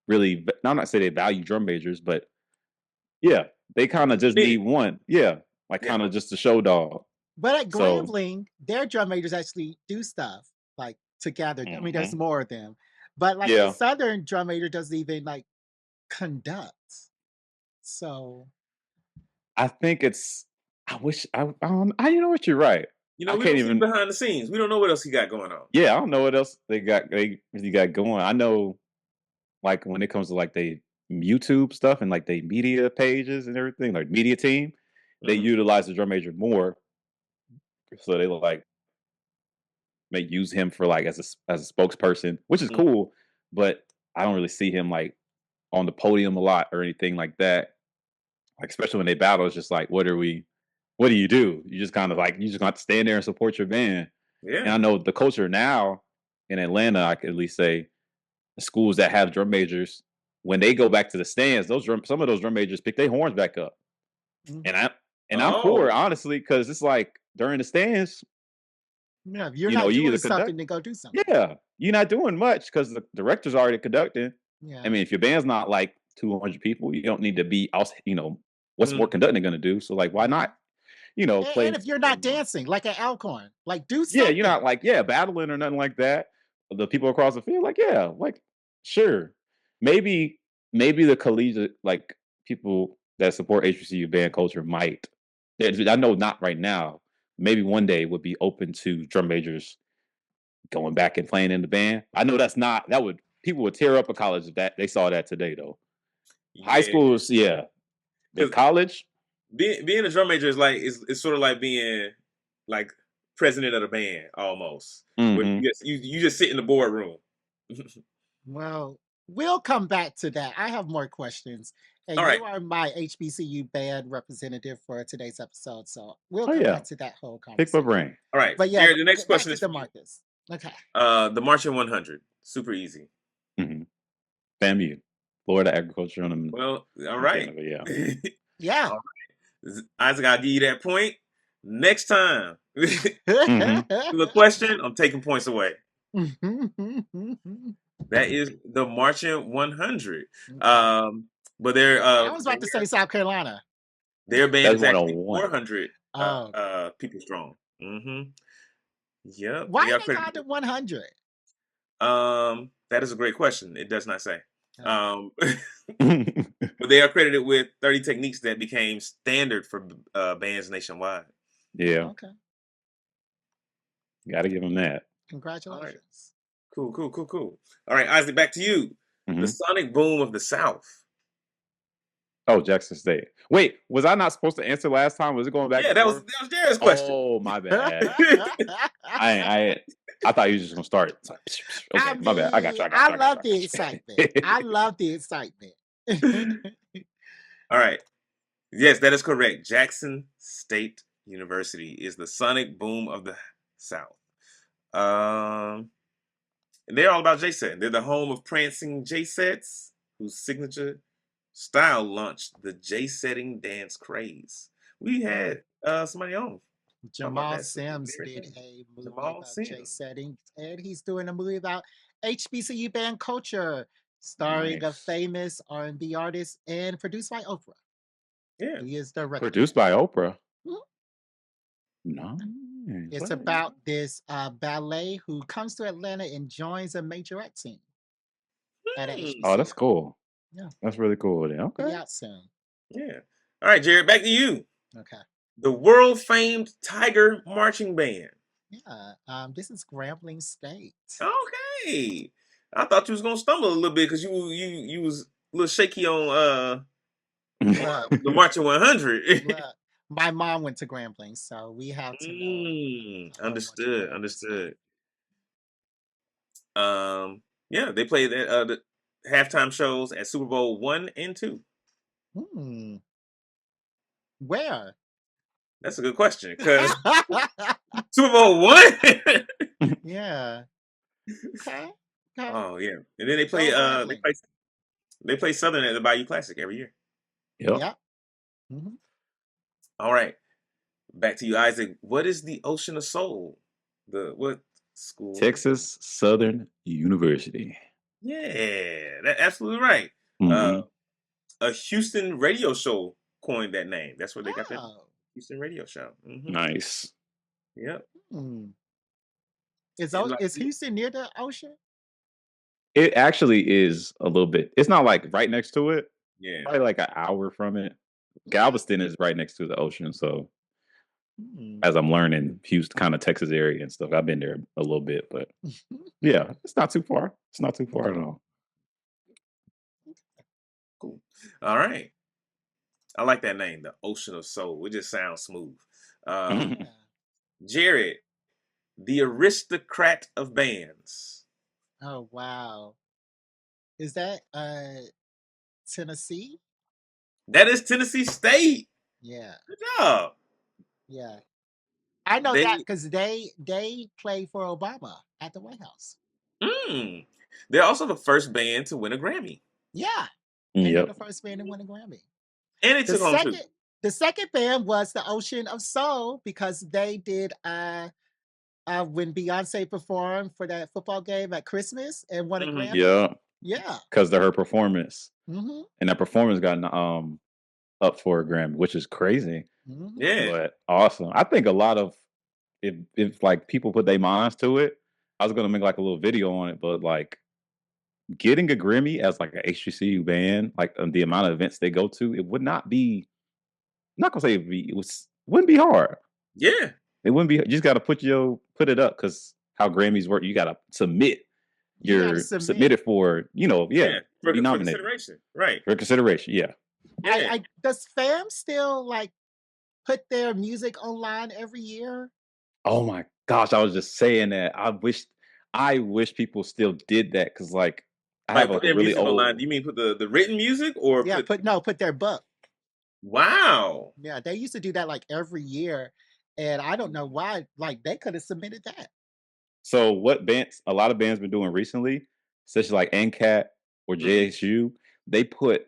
really. I'm not saying they value drum majors, but yeah, they kind of just need one. Yeah, like kind of just a show dog. But at Grambling, their drum majors actually do stuff like together. I mean, there's more of them. But like the Southern drum major doesn't even like conduct. So I think it's. I wish I. You know what? You're right. You know, we don't see behind the scenes. We don't know what else he got going on. Yeah, I don't know what else they got going. I know, like when it comes to like they YouTube stuff and like they media pages and everything, like media team, they utilize the drum major more. So they like may use him for like as a spokesperson, which is cool. But I don't really see him like on the podium a lot or anything like that. Like especially when they battle, it's just like, what do you do? You just kind of like you just got to stand there and support your band. Yeah. And I know the culture now in Atlanta, I could at least say the schools that have drum majors, when they go back to the stands, some of those drum majors pick their horns back up. And I'm for it, honestly, because it's like during the stands. Yeah, you're not doing something to go do something. Yeah, you're not doing much because the director's already conducting. Yeah. I mean, if your band's not like 200 people, you don't need to be what's more conducting going to do? So like, why not? Play. And if you're not dancing like an Alcorn, like do something. Yeah, you're not like battling or nothing like that. The people across the field, like sure, maybe the collegiate like people that support HBCU band culture might. I know not right now. Maybe one day would be open to drum majors going back and playing in the band. I know people would tear up a college if that they saw that today though. Yeah. High schools, yeah. But college, being a drum major is like it's sort of like being like president of the band almost. You just sit in the boardroom. Well, we'll come back to that. I have more questions And All right. you are my HBCU band representative for today's episode, so we'll Oh come yeah, back to that whole pick my conversation. brain. All right. But yeah, Jared, the next back question to is the for you. Marcus. Okay. The Marching 100. Super easy. Mm-hmm. FAMU, Florida Agricultural and Well, all right. Canada, yeah. Yeah. All right. Isaac, I'll give you that point. Next time. Mm-hmm. The question, I'm taking points away. That is the Marching 100. But their I was about to say South Carolina. their band That's is actually 101. 400 Oh, people strong. Yep. why They are they called credited. it 100? That is a great question. It does not say. Oh. But they are credited with 30 techniques that became standard for bands nationwide. Yeah, Okay. got to give them that. All right. Congratulations. Cool. All right, Isaac, back to you. Mm-hmm. The sonic boom of the South. Oh, Jackson State. Wait, was I not supposed to answer last time? Was it going back? Yeah, and that was forth? Jared's question. Oh, my bad. I thought you were just gonna start it. Okay, my bad. I got you. I love the excitement. I love the excitement. All right. Yes, that is correct. Jackson State University is the sonic boom of the South. And they're all about J-Set. They're the home of prancing J-Sets, whose signature style launched the J-setting dance craze. We had somebody on. Jamal Sims did a movie about J-setting, and he's doing a movie about HBCU band culture, starring a famous R&B artist and produced by Oprah. Yeah. He is director. Produced by Oprah. Mm-hmm. No. It's about this ballet who comes to Atlanta and joins a majorette team at HBCU. Oh, that's cool. Yeah. That's really cool. Then. Okay. Be out soon. Yeah. All right, Jared, back to you. Okay. The world-famed Tiger Marching Band. Yeah. This is Grambling State. Okay. I thought you was gonna stumble a little bit because you was a little shaky on the Marching 100. Look, my mom went to Grambling, so we have to know. Understood. Yeah, they played the halftime shows at Super Bowl 1 and 2. Where? That's a good question because Super Bowl 1. Yeah. Okay. Oh yeah, and then they play they play Southern at the Bayou Classic every year. Yep. Mm-hmm. All right, back to you, Isaac. What is the Ocean of Soul? What school? Texas Southern University. Yeah, that's absolutely right. Mm-hmm. A Houston radio show coined that name. That's where they got that Houston radio show. Mm-hmm. Nice. Yep. Is Houston near the ocean? It actually is a little bit. It's not like right next to it. Yeah. Probably like an hour from it. Galveston is right next to the ocean, so as I'm learning, Houston, kind of Texas area and stuff. I've been there a little bit, but yeah, it's not too far. It's not too far at all. Cool. All right. I like that name, the Ocean of Soul. It just sounds smooth. Jared, the aristocrat of bands. Oh wow. Is that Tennessee? That is Tennessee State. Yeah. Good job. Yeah. I know that because they played for Obama at the White House. They're also the first band to win a Grammy. Yeah. They're the first band to win a Grammy. And it took home too. The second band was the Ocean of Soul because they did when Beyonce performed for that football game at Christmas and won a Grammy. Yeah. Because of her performance. Mm-hmm. And that performance got up for a Grammy, which is crazy. Mm-hmm. Yeah. But awesome. I think a lot of if like people put their minds to it, I was gonna make like a little video on it, but like getting a Grammy as like a HBCU band, like the amount of events they go to, it would not be. I'm not gonna say wouldn't be hard. Yeah, it wouldn't be. You just got to put it up because how Grammys work. You got to submit. You're submitted for for be nominated. Consideration, right? For consideration, yeah. Does FAM still like put their music online every year? Oh my gosh, I was just saying that. I wish people still did that because like I Like have put like a their really music online. old. Do you mean put the written music or Yeah, put their book. Wow. Yeah, they used to do that like every year, and I don't know why. Like they could have submitted that. So what bands? A lot of bands been doing recently, such as like NCAT or JSU. They put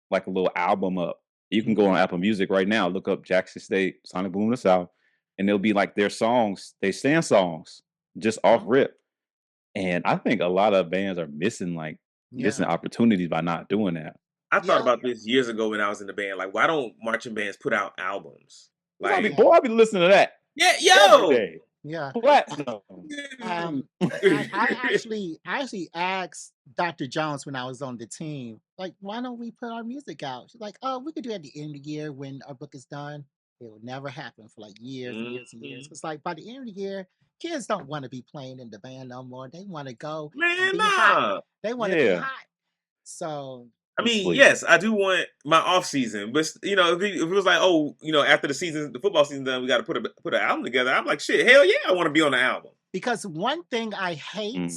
like a little album up. You can go on Apple Music right now. Look up Jackson State Sonic Boom in the South, and they'll be like their songs. They stand songs just off rip. And I think a lot of bands are missing missing opportunities by not doing that. I thought about this years ago when I was in the band. Like, why don't marching bands put out albums? Like, Boy, I'll be listening to that. yeah, Every yo, day. Yeah. Platinum. I actually asked Dr. Jones when I was on the team, like, why don't we put our music out? She's like, oh, we could do it at the end of the year when our book is done. It will never happen for like years and years and years. It's like by the end of the year, kids don't want to be playing in the band no more. They want to go and be hot. They want to be hot. So I mean, yes, I do want my off season, but you know, if it was like, oh, you know, after the season, the football season done, we got to put an album together. I'm like, shit, hell yeah, I want to be on the album. Because one thing I hate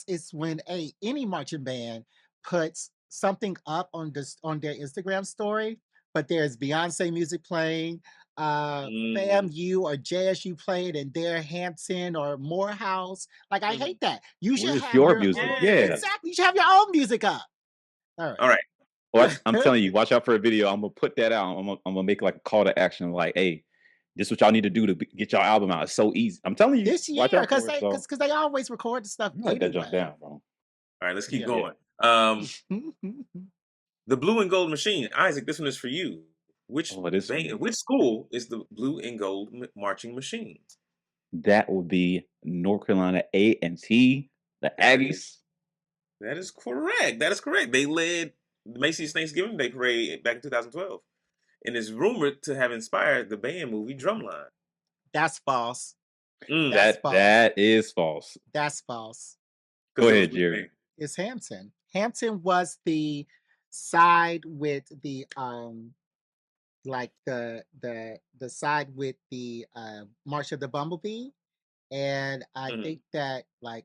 is when any marching band puts something up on their Instagram story, but there's Beyonce music playing, FAMU or JSU playing, and their Hampton or Morehouse. Like I hate that. You should have your music. own, exactly. You should have your own music up. All right. Well, I'm telling you, watch out for a video. I'm gonna put that out. I'm gonna make like a call to action, like, hey, this is what y'all need to do to get y'all album out. It's so easy. I'm telling you, this year because they always record the stuff. Let that jump down, bro. All right, let's keep going. The Blue and Gold Machine, Isaac. This one is for you. Which school is the Blue and Gold Marching Machine? That would be North Carolina A&T, the Aggies. That is correct. That is correct. They led the Macy's Thanksgiving Day Parade back in 2012, and is rumored to have inspired the band movie Drumline. That's false. That is false. That's false. Go ahead, Jerry. It's Hampton. Hampton was the side with the like the side with the March of the Bumblebee, and I think that like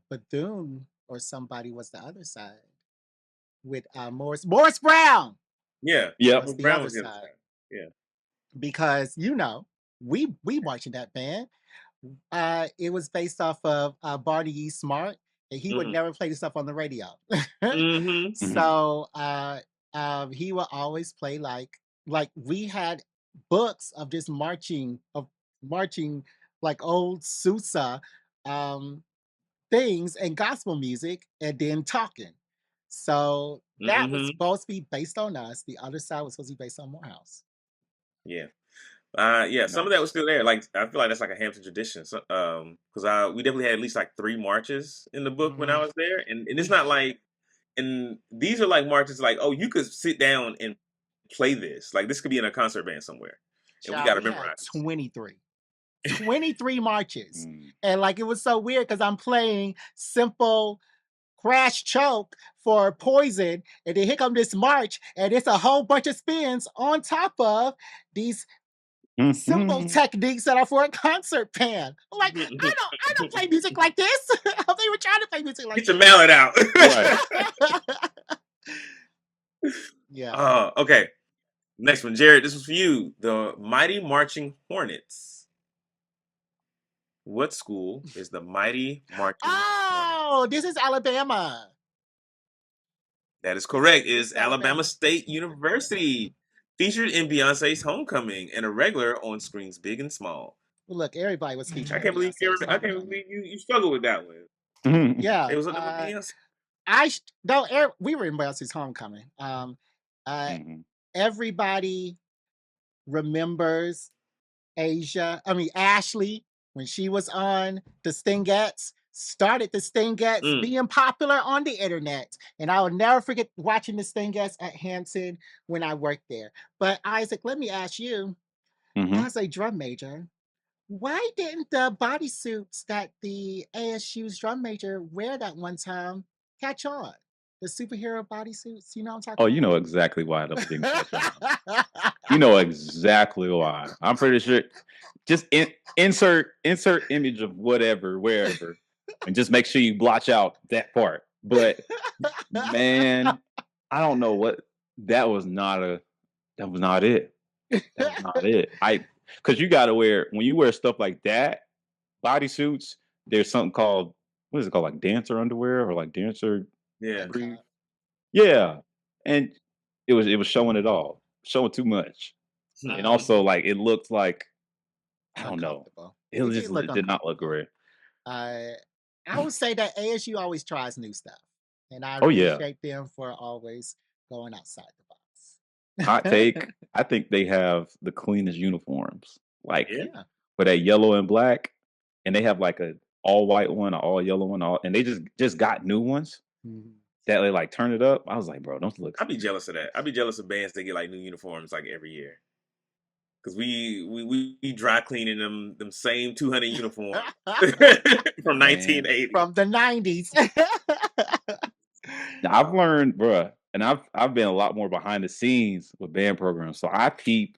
Bethune or somebody was the other side with Morris Brown. Yeah, was the other side. Yeah, because you know we marched in that band. It was based off of Barney E. Smart, and he would never play the stuff on the radio. So he would always play like we had books of just marching like old Sousa things and gospel music, and then talking. So that was supposed to be based on us. The other side was supposed to be based on Morehouse. Yeah. Some of that was still there. Like I feel like that's like a Hampton tradition. So, because we definitely had at least like 3 marches in the book when I was there, and it's not like, and these are like marches like, oh, you could sit down and play this. Like this could be in a concert band somewhere, and we got to memorize 23 marches, and like it was so weird because I'm playing simple crash choke for Poison, and then here come this march, and it's a whole bunch of spins on top of these simple techniques that are for a concert band. I'm like, I don't play music like this. They were trying to play music like this. Get your mallet out. Yeah. Okay. Next one, Jared. This was for you. The Mighty Marching Hornets. What school is the Mighty Marching Hornets? This is Alabama. That is correct. It is Alabama State University. Featured in Beyonce's Homecoming and a regular on screens big and small. Well, look, everybody was featured. I can't believe you struggled with that one. Yeah. It was under Beyonce. We were in Beyonce's Homecoming. Everybody remembers Ashley when she was on the Stingettes. Started the Stingettes being popular on the internet. And I will never forget watching the Stingettes at Hampton when I worked there. But Isaac, let me ask you, as a drum major, why didn't the bodysuits that the ASU's drum major wear that one time catch on? The superhero bodysuits, you know what I'm talking about? Oh, you know exactly why those didn't catch on. You know exactly why. I'm pretty sure. Just insert image of whatever, wherever. And just make sure you blotch out that part. But man, I don't know what that was not it. That was not it. Because you gotta wear when you wear stuff like that, bodysuits, there's something called what is it called? Like dancer underwear or like dancer Yeah. brief. Yeah. And it was showing it all, showing too much. And also like it looked like I don't know. It It just did look did not look uncomfortable. great. I would say that ASU always tries new stuff, and I Oh yeah. appreciate them for always going outside the Hot box. take. I think they have the cleanest uniforms. Like Yeah. for that yellow and black, and they have like a all white one, an all yellow one, and they just got new ones Mhm. that they like turn it up. I was like, bro, those look. I'd be jealous of that. I'd be jealous of bands that get like new uniforms like every year. Cause we dry cleaning them same 200 uniforms from 1980. From the 90s. Now, I've learned, bruh, and I've been a lot more behind the scenes with band programs, so I peep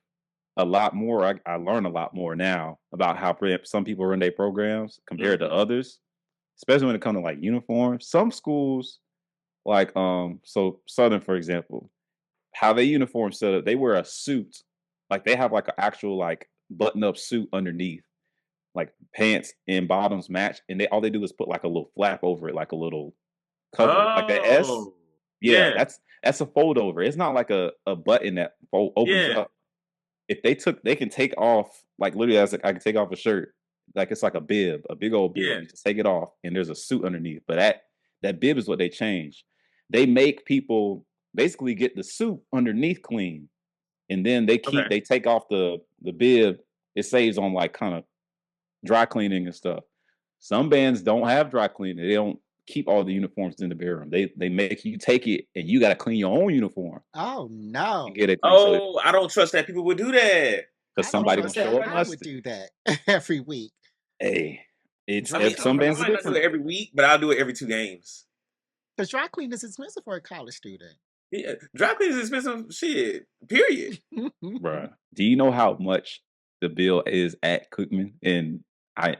a lot more. I learn a lot more now about how some people run their programs compared to others, especially when it comes to like uniforms. Some schools, like so Southern, for example, how they uniform set up, they wear a suit, like they have like an actual like button-up suit underneath, like pants and bottoms match, and all they do is put like a little flap over it, like a little cover, like an S. Oh, Yeah, yeah, that's a fold over. It's not like a button that opens yeah, up. If they can take off like literally as I can take off a shirt, like it's like a bib, a big old bib. yeah. You just take it off, and there's a suit underneath. But that bib is what they change. They make people basically get the suit underneath clean, and then they Okay. take off the bib. It saves on like kind of dry cleaning and stuff. Some bands don't have dry cleaning. They don't keep all the uniforms in the bedroom. They make you take it and you got to clean your own uniform Oh to no. get it clean. So Oh, I don't trust that people would do that. because I don't somebody gonna trust that show up I would musty. do that every week. Hey, it's I mean, some okay, I bands are might not do it different. every week, but I'll do it every 2 games. Because dry cleaning is expensive for a college student. Yeah, dry cleaning is expensive shit. Period. Bruh, do you know how much the bill is at Cookman? And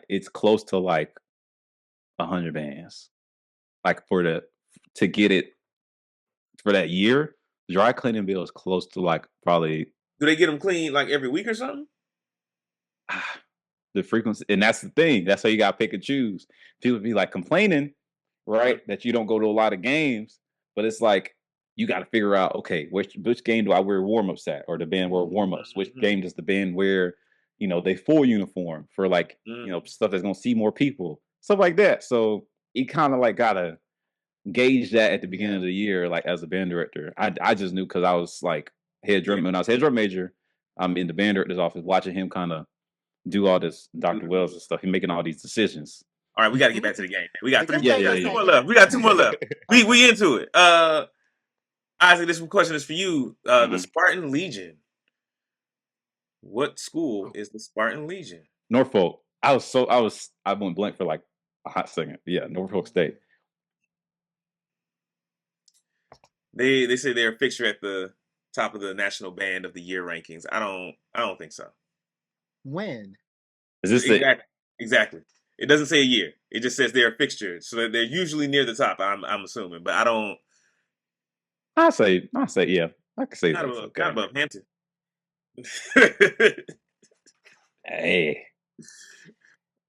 it's close to like 100 bands. Like to get it for that year, dry cleaning bill is close to like probably Do they get them clean like every week or something? the frequency. And that's the thing. That's how you gotta pick and choose. People be like complaining, right, that you don't go to a lot of games, but it's like you got to figure out, okay, which game do I wear warm-ups at, or the band wear warm-ups? Which game does the band wear, they full uniform for like, stuff that's gonna see more people, stuff like that. So you kind of like gotta gauge that at the beginning of the year, like as a band director. I just knew because I was like head drum when I was head drum major. I'm in the band director's office watching him kind of do all this Dr. Wells and stuff. He making all these decisions. All right, we got to get back to the game. We got We 3 can we got take 2 a more second. left. We got 2 more left. We into it. Isaac, this question is for you. The Spartan Legion. What school is the Spartan Legion? Norfolk. I went blank for like a hot second. Yeah, Norfolk State. They say they're a fixture at the top of the National Band of the Year rankings. I don't think so. When? Is this exactly? It doesn't say a year. It just says they're a fixture, so that they're usually near the top. I'm assuming, but I don't. I say yeah. I can say that's okay. Not above Hampton. Hey.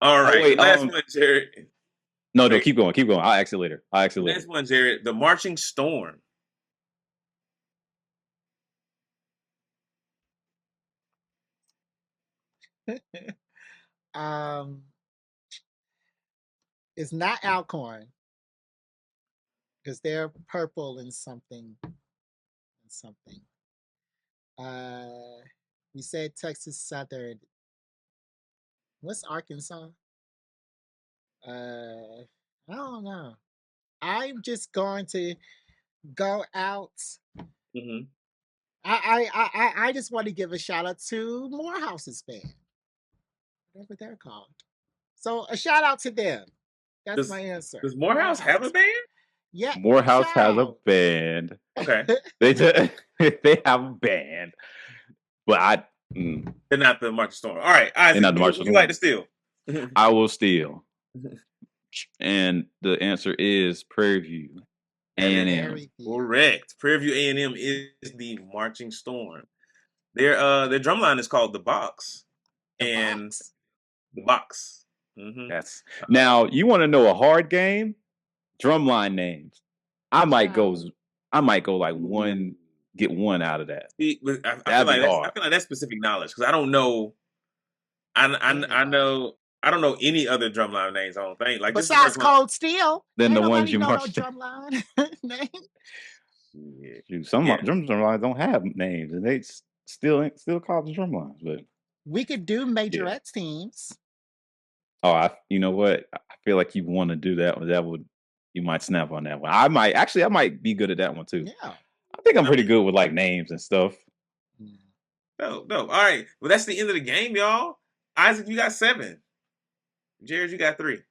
All right. Wait, last one, Jared. No, keep going. I'll ask you later. Last one, Jared. The Marching Storm. It's not Alcorn because they're purple and something. We said Texas Southern. What's Arkansas? I don't know. I'm just going to go out. Mm-hmm. I just want to give a shout out to Morehouse's band, whatever they're called. So a shout out to them. That's my answer. Does Morehouse have a band? Yeah, Morehouse has a band. Okay, they have a band, but they're not the Marching Storm. All right, Isaac, not the Marching Storm. You like to steal? I will steal. And the answer is Prairie View. A&M. Prairie View. Correct. Prairie View A&M is the Marching Storm. Their drumline is called the Box. The Box. Mm-hmm. That's now you want to know a hard game? Drumline names. I might go like one, get one out of that. See, I feel like that's specific knowledge because I don't know. I don't know any other drumline names. I don't think like besides Cold Steel. Then the ones you know marched. No drumline name. Yeah. Some drumlines don't have names, and they still call them drumlines. But we could do majorettes teams. Oh, you know what? I feel like you want to do that one. You might snap on that one. I might be good at that one too. Yeah. I think I'm pretty good with like names and stuff. No. All right. Well, that's the end of the game, y'all. Isaac, you got 7. Jared, you got 3.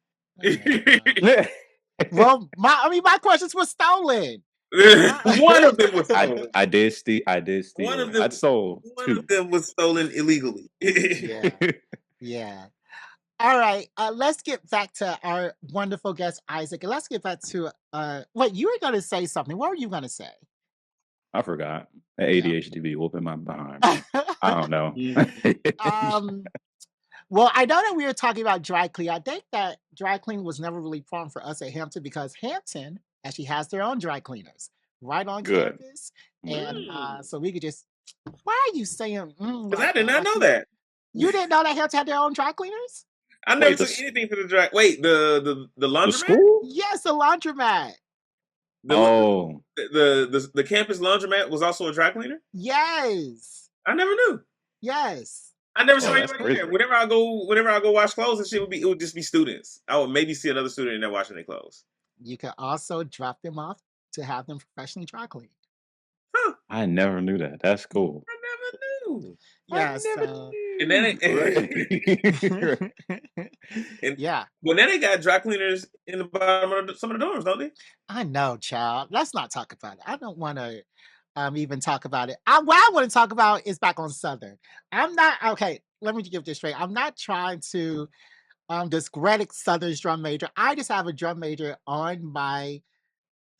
Well, my questions were stolen. One of them was stolen. I did steal. One of them. I sold. One of them was stolen illegally. Yeah. All right. Let's get back to our wonderful guest Isaac, and let's get back to wait. You were going to say something. What were you going to say? I forgot. ADHD be whooping my behind. I don't know. Well, I know that we were talking about dry clean. I think that dry clean was never really fun for us at Hampton because Hampton actually has their own dry cleaners right on campus. And so we could just, why are you saying? Because I did not know that. You didn't know that Hampton had their own dry cleaners? I never took anything to the dry. Wait, the laundromat? The school? Yes, the laundromat. The campus laundromat was also a dry cleaner? Yes. I never knew. Yes. I never saw anybody there. Whenever I go wash clothes and shit, it would just be students. I would maybe see another student in there washing their clothes. You could also drop them off to have them professionally dry cleaned. Huh. I never knew that. That's cool. I never knew. Yeah, and then well, then they got dry cleaners in the bottom of some of the dorms, don't they? I know, child. Let's not talk about it. I don't want to even talk about it. What I want to talk about is back on Southern. I'm not okay. Let me get this straight. I'm not trying to discredit Southern's drum major. I just have a drum major on my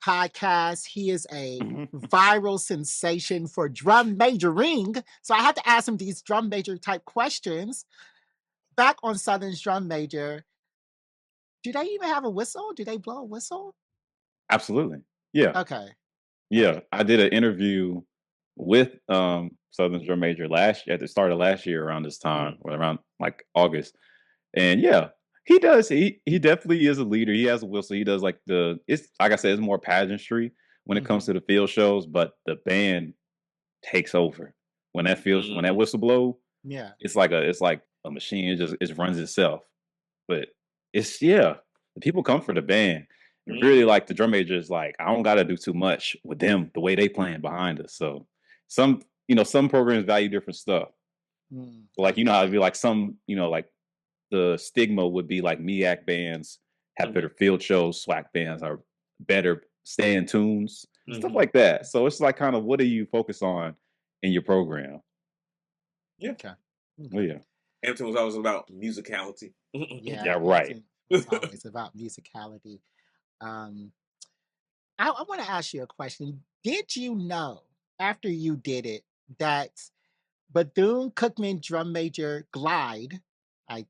podcast. He is a viral sensation for drum majoring. So I have to ask him these drum major type questions. Back on Southern's drum major, do they even have a whistle? Do they blow a whistle? Absolutely. Yeah. Okay. Yeah. Okay. I did an interview with Southern's drum major at the start of last year around this time, or around like August. And yeah, he does. He definitely is a leader. He has a whistle. He does it's like I said, it's more pageantry when it comes to the field shows, but the band takes over when that when that whistle blow. Yeah, it's like a machine. It runs itself. But the people come for the band. And really, like the drum major is like, I don't got to do too much with them the way they playing behind us. So some programs value different stuff. Like how it'd be like some like. The stigma would be like MEAC bands have better field shows, SWAC bands are better stand tunes, stuff like that. So it's like kind of what do you focus on in your program? Yeah. Okay. Well, yeah. Hampton was always about musicality. Yeah, right. It's always about musicality. I want to ask you a question. Did you know after you did it that Bethune Cookman drum major glide, I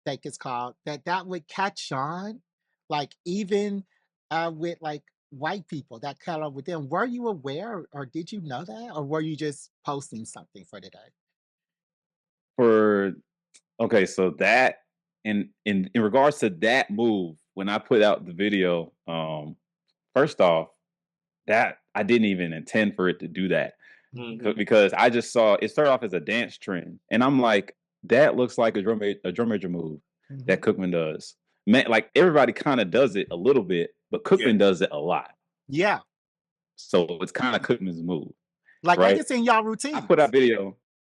think it's called, that would catch on, like even with like white people that caught on with them? Were you aware, or did you know that, or were you just posting something for today? So that in regards to that move, when I put out the video, first off, that I didn't even intend for it to do that because I just saw it started off as a dance trend, and I'm like, that looks like a drum major move that Cookman does. Man, like everybody kind of does it a little bit, but Cookman does it a lot. Yeah. So it's kind of Cookman's move. Like I can see in y'all routine. I put out video.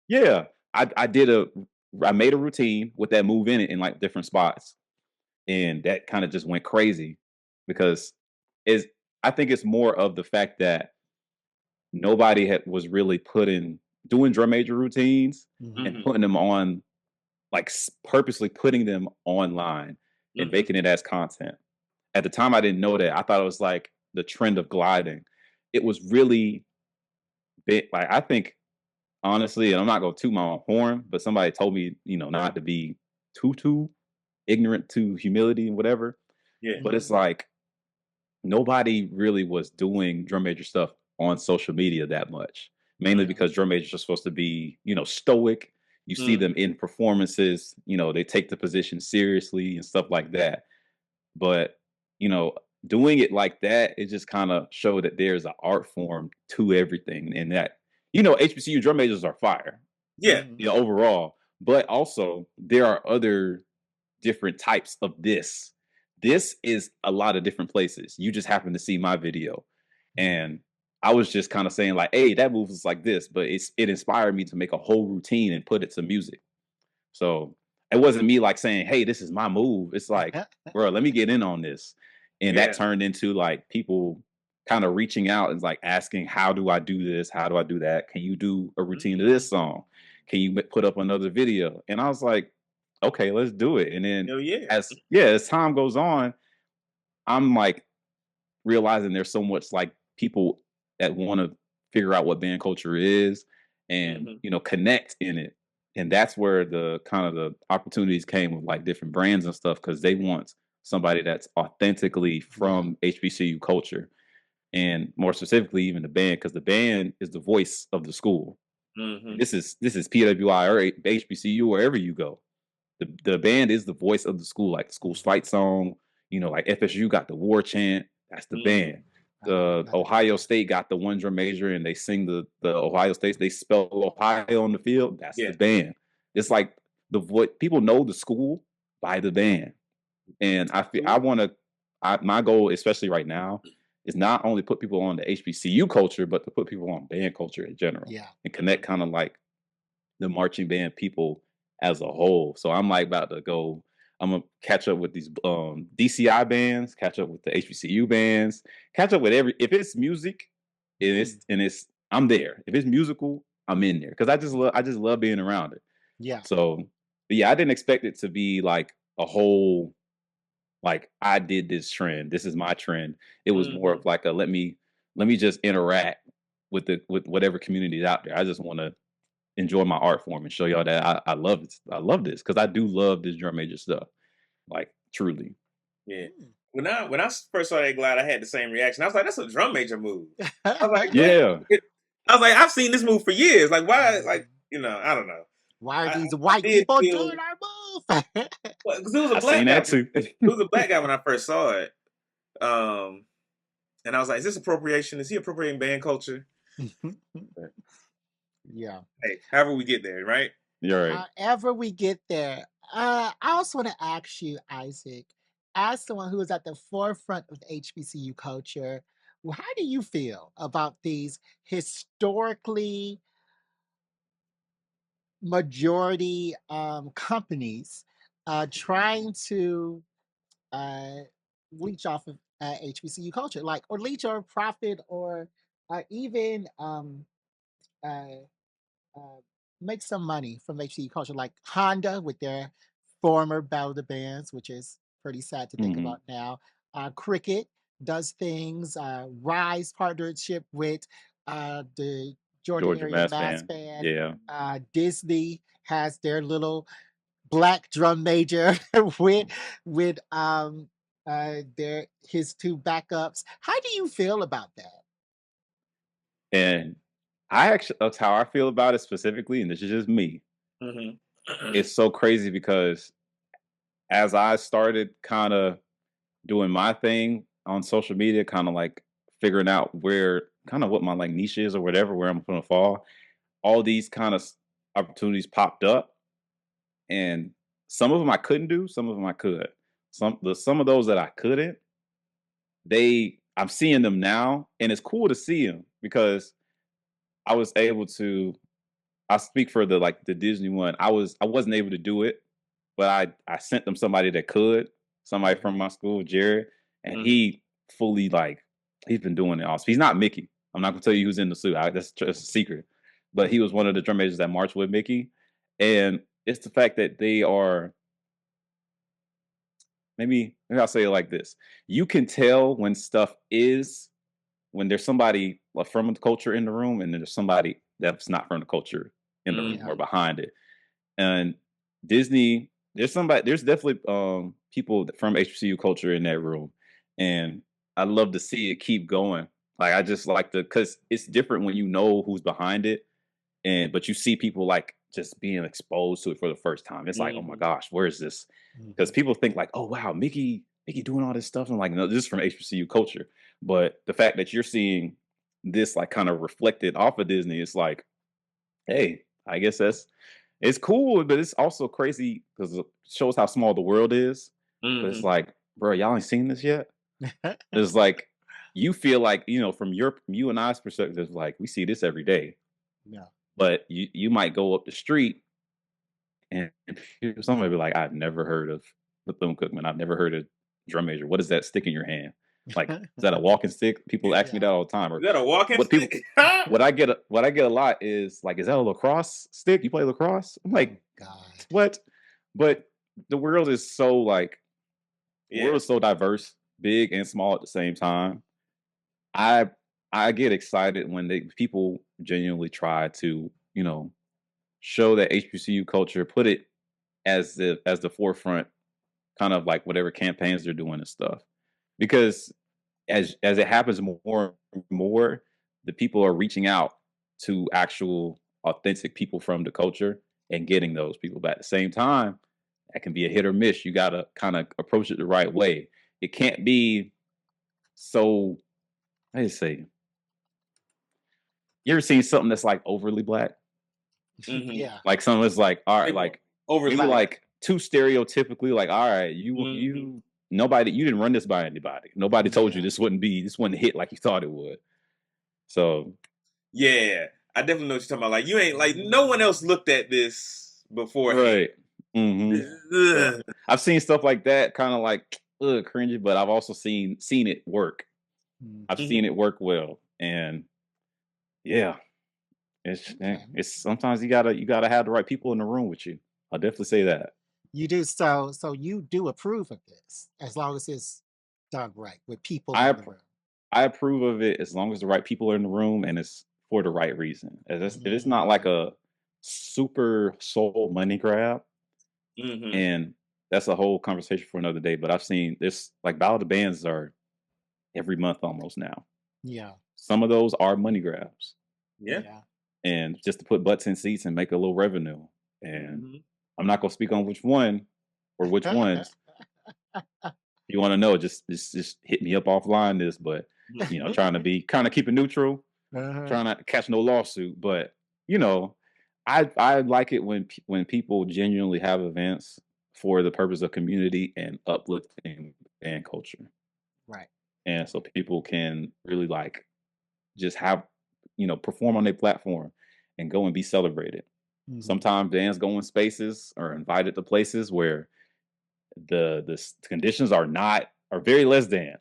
Yeah. I made a routine with that move in it in like different spots. And that kind of just went crazy because I think it's more of the fact that nobody was really doing drum major routines and putting them on, like purposely putting them online and making it as content. At the time, I didn't know that. I thought it was like the trend of gliding. It was really big. Like, I think, honestly, and I'm not going to toot my own horn, but somebody told me, not to be too ignorant to humility and whatever. Yeah. But it's like nobody really was doing drum major stuff on social media that much, mainly because drum majors are supposed to be, stoic. You see them in performances, they take the position seriously and stuff like that. But, doing it like that, it just kind of showed that there's an art form to everything, and that, HBCU drum majors are fire. Yeah. Overall. But also there are other different types of this. This is a lot of different places. You just happen to see my video. And I was just kind of saying like, hey, that move is like this, but it inspired me to make a whole routine and put it to music. So it wasn't me like saying, hey, this is my move. It's like, bro, let me get in on this. And that turned into like people kind of reaching out and like asking, how do I do this? How do I do that? Can you do a routine to this song? Can you put up another video? And I was like, okay, let's do it. And then as time goes on, I'm like realizing there's so much like people that want to figure out what band culture is and, connect in it. And that's where the kind of the opportunities came with like different brands and stuff, because they want somebody that's authentically from HBCU culture, and more specifically even the band, because the band is the voice of the school. This is PWI or HBCU, wherever you go. The band is the voice of the school, like the school's fight song. Like FSU got the war chant. That's the band. The Ohio State got the one drum major, and they sing the Ohio State. They spell Ohio on the field. That's the band. It's like what people know the school by the band. And I feel my goal, especially right now, is not only put people on the HBCU culture, but to put people on band culture in general. And connect kind of like the marching band people as a whole. So I'm like about to go. I'm gonna catch up with these DCI bands, catch up with the HBCU bands, catch up with if it's music, and it's I'm there. If it's musical, I'm in there, because I just love being around it. So I didn't expect it to be like a whole, like, I did this trend. This is my trend. It was more of like a let me just interact with whatever community is out there. I just want to enjoy my art form and show y'all that I love this. I love this because I do love this drum major stuff, like truly. Yeah. When I first saw that glide, I had the same reaction. I was like, "That's a drum major move." I was like, "Yeah." I was like, "I've seen this move for years. Like, why? Like, I don't know. Why are these white people doing our move?" Because it was a black guy. It was a black guy when I first saw it. And I was like, "Is this appropriation? Is he appropriating band culture?" Yeah. Hey, however we get there, right? You're right. However we get there. I also want to ask you, Isaac, as someone who is at the forefront of the HBCU culture, how do you feel about these historically majority companies trying to leech off of HBCU culture, or leech or profit, or even make some money from HBCU culture, like Honda with their former Battle of the Bands, which is pretty sad to think about now. Cricket does things. Rise partnership with the Georgia area mass band. Yeah. Disney has their little black drum major with his two backups. How do you feel about that? And that's how I feel about it specifically, and this is just me. It's so crazy because as I started kind of doing my thing on social media, kind of like figuring out what my like niche is or whatever, where I'm going to fall, all these kind of opportunities popped up, and some of them I couldn't do, some of them I could. Some of those that I couldn't, I'm seeing them now, and it's cool to see them because I was able to. I speak for the Disney one. I wasn't able to do it, but I sent them somebody that could, somebody from my school, Jared, and he fully he's been doing it awesome. He's not Mickey. I'm not gonna tell you who's in the suit. That's just a secret. But he was one of the drum majors that marched with Mickey, and it's the fact that they are, maybe I'll say it like this: you can tell when when there's somebody from the culture in the room, and then there's somebody that's not from the culture in the room or behind it. And Disney, there's definitely people from HBCU culture in that room, and I love to see it keep going. Like I just like because it's different when you know who's behind it, but you see people like just being exposed to it for the first time. It's like, oh my gosh, where is this? Because people think like, oh wow, Mickey doing all this stuff. I'm like, no, this is from HBCU culture. But the fact that you're seeing this like kind of reflected off of Disney, it's like, hey, I guess it's cool, but it's also crazy because it shows how small the world is. But it's like, bro, y'all ain't seen this yet. It's like you feel like, from you and I's perspective, like we see this every day. Yeah. But you might go up the street and somebody be like, I've never heard of Bethune Cookman. I've never heard of drum major. What is that stick in your hand? Like, is that a walking stick? People ask me that all the time. Or is that a walking stick? What I get a lot is like, is that a lacrosse stick? You play lacrosse? I'm like, God. What? But the world is so like, the world is so diverse, big and small at the same time. I get excited when people genuinely try to, show that HBCU culture, put it as the forefront, kind of like whatever campaigns they're doing and stuff. Because as it happens more and more, the people are reaching out to actual authentic people from the culture and getting those people. But at the same time, that can be a hit or miss. You got to kind of approach it the right way. It can't be so, how do you say? You ever seen something that's like overly black? Yeah. Like something that's like, all right, Maybe like overly maybe black. like too stereotypically, like, all right, you nobody, you didn't run this by anybody. Nobody told you this wouldn't hit like you thought it would. So yeah, I definitely know what you're talking about. Like you ain't like no one else looked at this before. right. Yeah. I've seen stuff like that, kind of like cringy, but I've also seen it work. I've seen it work well, and yeah, it's sometimes you gotta have the right people in the room with you. I'll definitely say that. You do so you do approve of this as long as it's done right with people in the room. I approve of it as long as the right people are in the room and it's for the right reason. It's not like a super soul money grab. And that's a whole conversation for another day. But I've seen this, like ballot bands are every month almost now. Yeah. Some of those are money grabs. Yeah. And just to put butts in seats and make a little revenue. And I'm not gonna speak on which one or which ones. You want to know, just hit me up offline this, but trying to be kind of keep it neutral, trying not to catch no lawsuit. But I like it when people genuinely have events for the purpose of community and uplifting band culture. Right. And so people can really like just have, perform on their platform and go and be celebrated. Sometimes bands go in spaces or invited to places where the conditions are very less than.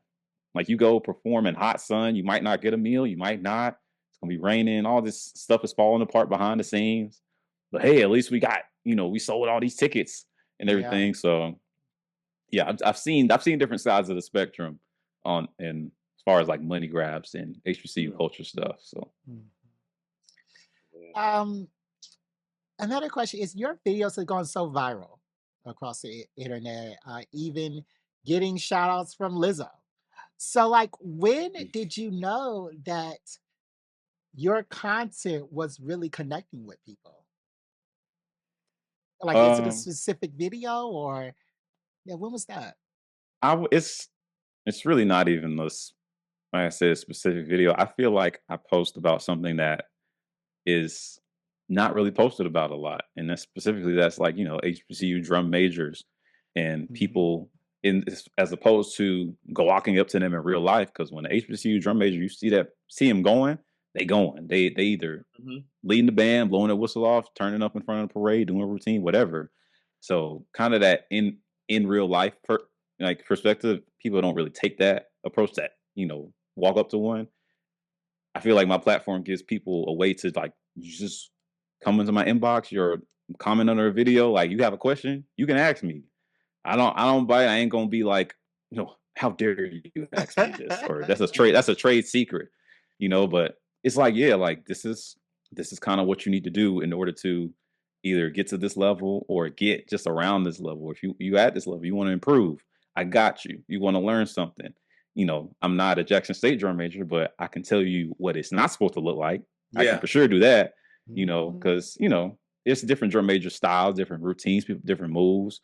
Like you go perform in hot sun, you might not get a meal, you might not. It's gonna be raining, all this stuff is falling apart behind the scenes. But hey, at least we got, we sold all these tickets and everything. Yeah. So yeah, I've seen different sides of the spectrum and as far as like money grabs and HBCU culture stuff. So another question is, your videos have gone so viral across the internet, even getting shout outs from Lizzo. So like, when did you know that your content was really connecting with people? Like, is it a specific video or when was that? It's really not even this, like I said, a specific video. I feel like I post about something that is not really posted about a lot. And that's like, HBCU drum majors and people as opposed to walking up to them in real life. Because when the HBCU drum major, you see them going, they either leading the band, blowing their whistle off, turning up in front of the parade, doing a routine, whatever. So kind of that in real life perspective, people don't really take that approach, that walk up to one. I feel like my platform gives people a way to like, you just come into my inbox, you're comment under a video, like you have a question, you can ask me. I don't bite. I ain't gonna be like, how dare you ask me this? Or that's a trade secret, but it's like, yeah, like this is kind of what you need to do in order to either get to this level or get just around this level. If you at this level, you want to improve, I got you. You want to learn something. I'm not a Jackson State drum major, but I can tell you what it's not supposed to look like. I can for sure do that, because, it's different drum major styles, different routines, different moves.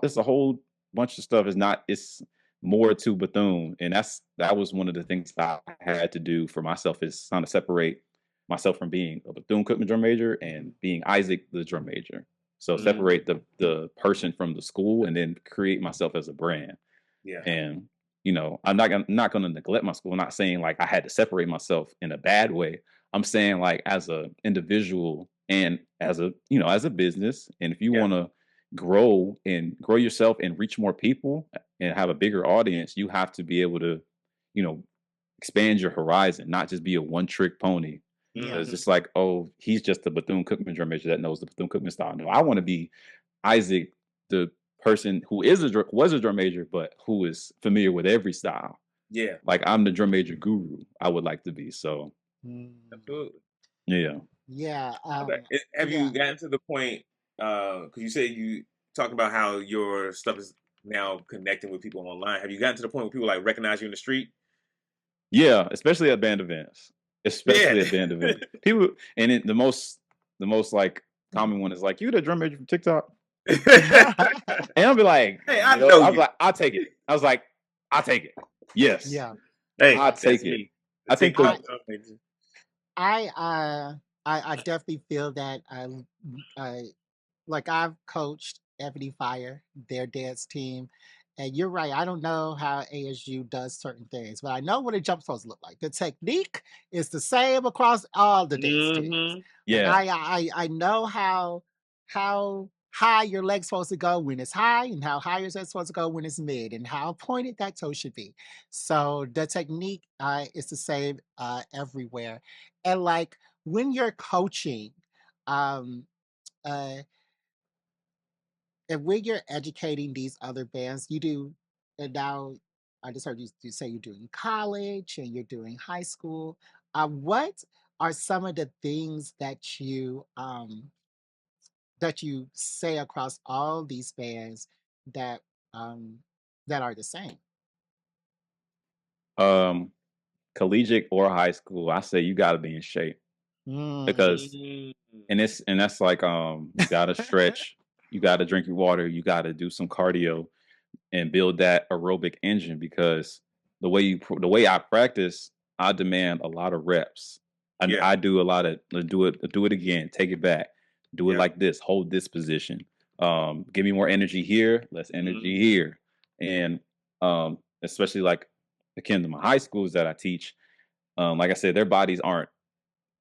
It's a whole bunch of stuff. It's more to Bethune. And that was one of the things that I had to do for myself, is trying to separate myself from being a Bethune Cookman drum major and being Isaac, the drum major. So separate the person from the school and then create myself as a brand. Yeah. And, I'm not going to neglect my school. I'm not saying like I had to separate myself in a bad way. I'm saying like as a individual and as a business. And if you want to grow yourself and reach more people and have a bigger audience, you have to be able to, expand your horizon, not just be a one-trick pony. It's just like, oh, he's just a Bethune Cookman drum major that knows the Bethune Cookman style. No, I want to be Isaac, the person who was a drum major, but who is familiar with every style. Yeah. Like I'm the drum major guru. I would like to be. So absolutely. Yeah. Yeah. Okay. Have you gotten to the point, because you said you talked about how your stuff is now connecting with people online. Have you gotten to the point where people like recognize you in the street? Yeah, especially at band events. At band events. People, and the most like common one is like, you the drum major from TikTok? And I'll be like, hey, I know. I was like, I'll take it. I was like, I'll take it. Yes. Yeah. Hey, I'll take it. I think I definitely feel that like I've coached Ebony Fire, their dance team. And you're right. I don't know how ASU does certain things, but I know what a jump supposed to look like. The technique is the same across all the dance teams. Yeah. And I know how high your leg's supposed to go when it's high, and how high your leg's supposed to go when it's mid, and how pointed that toe should be. So the technique is the same everywhere. And like when you're coaching, um, uh, and when you're educating these other bands, you do, and now I just heard you say you're doing college and you're doing high school. What are some of the things that you say across all these bands that um, that are the same? Collegiate or high school, I say you got to be in shape, because and that's like you got to stretch, you got to drink your water, you got to do some cardio and build that aerobic engine, because the way I practice, I demand a lot of reps. I do a lot of do it again, take it back, do it like this, hold this position, give me more energy here, less energy here. And especially like akin to my high schools that I teach, like I said, their bodies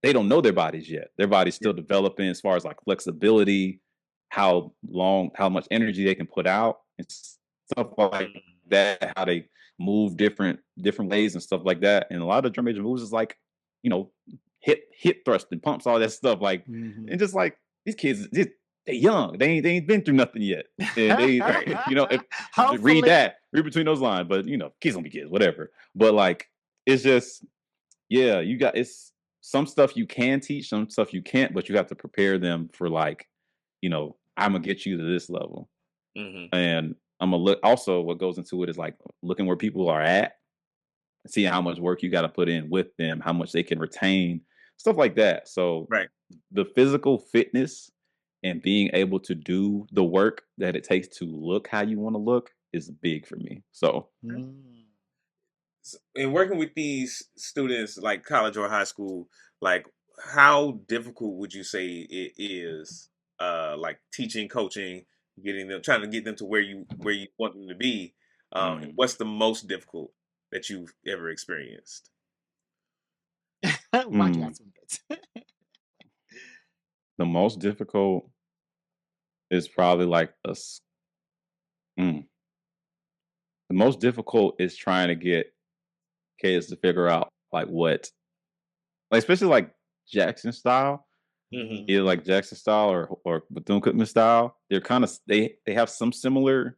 they don't know their bodies yet. Their body's still developing as far as like flexibility, how much energy they can put out and stuff like that, how they move different ways and stuff like that. And a lot of drum major moves is like, hip thrust and pumps, all that stuff. Like, and just like these kids, they're young. They ain't been through nothing yet. And they, read between those lines. But kids don't be kids, whatever. But like, it's just, yeah, it's some stuff you can teach, some stuff you can't, but you have to prepare them for like, I'm gonna get you to this level. And I'm gonna look. Also, what goes into it is like looking where people are at, seeing how much work you got to put in with them, how much they can retain, stuff like that. So the physical fitness and being able to do the work that it takes to look how you want to look is big for me. So in working with these students, like college or high school, like how difficult would you say it is, like teaching, coaching, trying to get them to where you want them to be? What's the most difficult that you've ever experienced? Why'd you ask me this? The most difficult is probably like the most difficult is trying to get kids to figure out like what, like especially like Jackson style, either like Jackson style or Bethune Cookman style. They're kind of they have some similar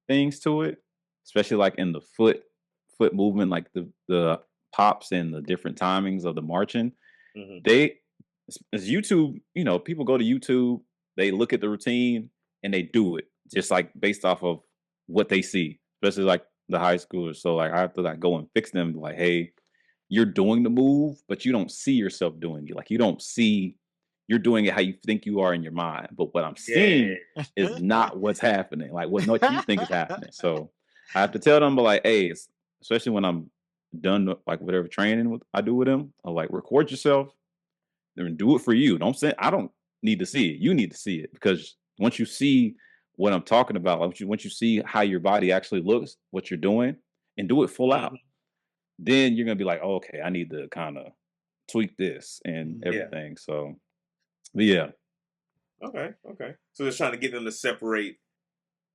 things to it, especially like in the foot movement, like the pops and the different timings of the marching. They, as YouTube, people go to YouTube, they look at the routine and they do it just like based off of what they see, especially like the high schoolers. So like I have to like go and fix them, like, hey, you're doing the move, but you don't see yourself doing it. Like you don't see you're doing it how you think you are in your mind. But what I'm seeing is not what's happening. Like what you think is happening. So I have to tell them, but like, hey, especially when I'm done like whatever training I do with them, I'll like record yourself and do it for you. Don't say I don't need to see it. You need to see it, because once you see what I'm talking about, once you see how your body actually looks, what you're doing, and do it full out, then you're gonna be like, oh, okay, I need to kind of tweak this and everything. So, but yeah. Okay. So just trying to get them to separate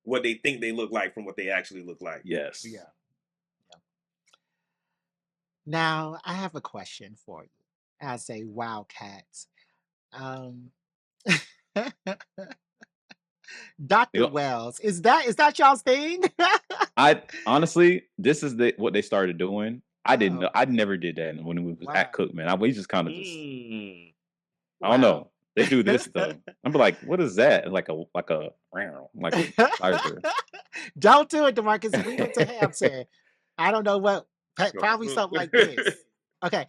what they think they look like from what they actually look like. Yes. Yeah. Now, I have a question for you as a wildcat. Dr. Wells, is that y'all's thing? I honestly, this is what they started doing. I didn't know. I never did that when we was at Cookman. We just kind of just. I don't know. They do this though. I'm like, what is that? Like a Don't do it, DeMarcus. We went to Hampton. I don't know what. Probably something like this. Okay.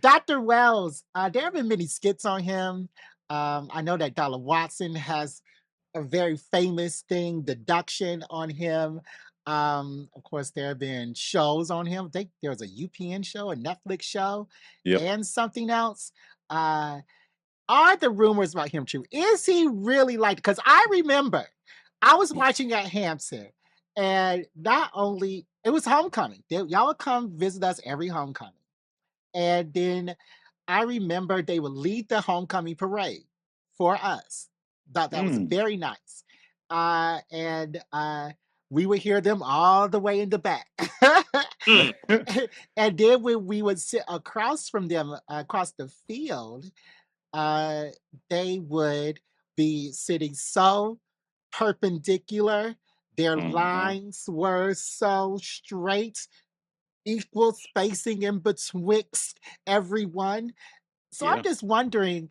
Dr. Wells. There have been many skits on him. I know that Dollar Watson has a very famous thing, deduction, on him. Of course, there have been shows on him. I think there was a UPN show, a Netflix show, and something else. Are the rumors about him true? Is he really like? Because I remember I was watching at Hampton, and not only it was homecoming. Y'all would come visit us every homecoming, and then I remember they would lead the homecoming parade for us. That was very nice, and we would hear them all the way in the back. And then when we would sit across from them, across the field, they would be sitting so perpendicular. Their lines were so straight, equal spacing in betwixt everyone. So I'm just wondering,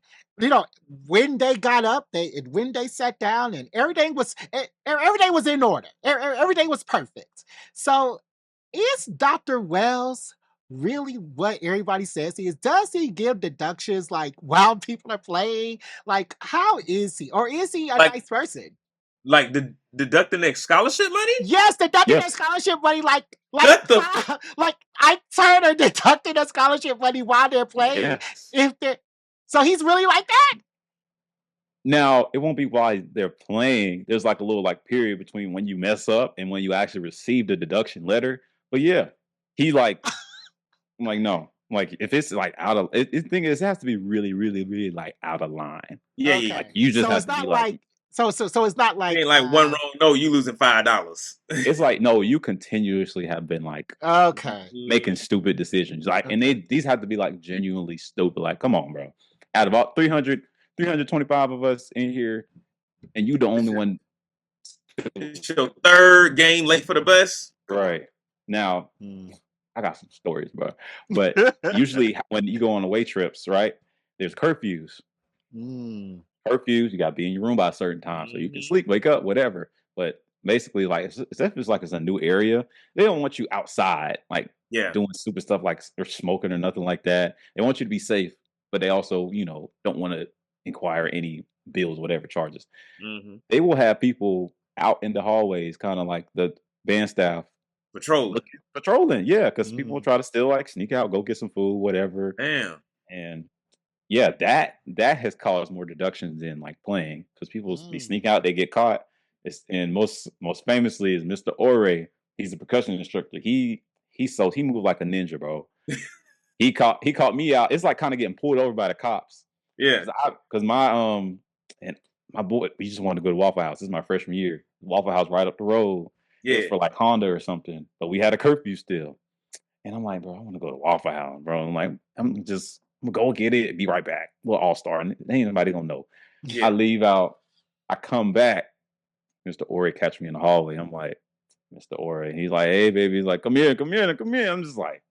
when they got up, when they sat down, and everything was in order. Everything was perfect. So is Dr. Wells really what everybody says he is? Does he give deductions like while people are playing? Like, how is he? Or is he a nice person? Like deducting their scholarship money? Yes, deducting their scholarship money. Like Ike Turner deducting their scholarship money while they're playing. Yes. So he's really like that? Now, it won't be while they're playing. There's like a little like period between when you mess up and when you actually receive the deduction letter. But yeah, he like, I'm like, no. Like if it's like out of the thing is, it has to be really, really, really like out of line. Yeah, Like you just have to be like so it's not like ain't like one wrong. No, you losing $5. It's like no, you continuously have been like making stupid decisions. Like and these have to be like genuinely stupid. Like, come on, bro. Out of about 325 of us in here, and you the only one. It's your third game late for the bus. Right. Now, I got some stories, bro. But usually when you go on away trips, right, there's curfews. Curfews, you got to be in your room by a certain time so you can sleep, wake up, whatever. But basically, like, if it's a new area, they don't want you outside, like, doing stupid stuff like they're smoking or nothing like that. They want you to be safe, but they also, don't want to inquire any bills, whatever charges. They will have people out in the hallways, kind of like the band staff patrolling, yeah, because people will try to still like sneak out, go get some food, whatever. Damn. And yeah, that has caused more deductions than like playing, because people sneak out, they get caught. And most famously is Mr. Ore. He's a percussion instructor. He moved like a ninja, bro. He caught me out. It's like kind of getting pulled over by the cops. Yeah, because and my boy, we just wanted to go to Waffle House. This is my freshman year. Waffle House right up the road. Yeah, it was for like Honda or something. But we had a curfew still. And I'm like, bro, I want to go to Waffle House, bro. I'm like, I'm gonna go get it. Be right back. We'll all star. Ain't nobody gonna know. Yeah. I leave out. I come back. Mr. Ori catch me in the hallway. I'm like, Mr. Ori. He's like, hey, baby. He's like, come here. I'm just like,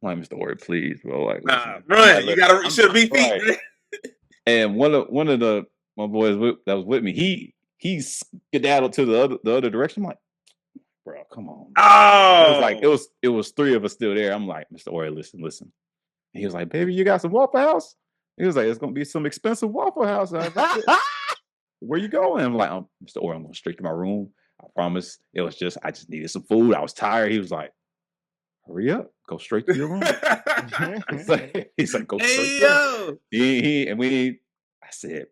Mr. Ori, please, bro. Like, Nah, listen, run. You should be feet. right. And one of my boys that was with me, he skedaddled to the other direction. I'm like, bro, come on. Oh, It was like it was three of us still there. I'm like, Mr. Ori, listen. He was like, baby, you got some Waffle House? He was like, it's gonna be some expensive Waffle House. Where you going? I'm like, Mr. Ori, I'm going straight to my room. I promise. I just needed some food. I was tired. He was like, hurry up, go straight to your room. he's like, go straight there. I said,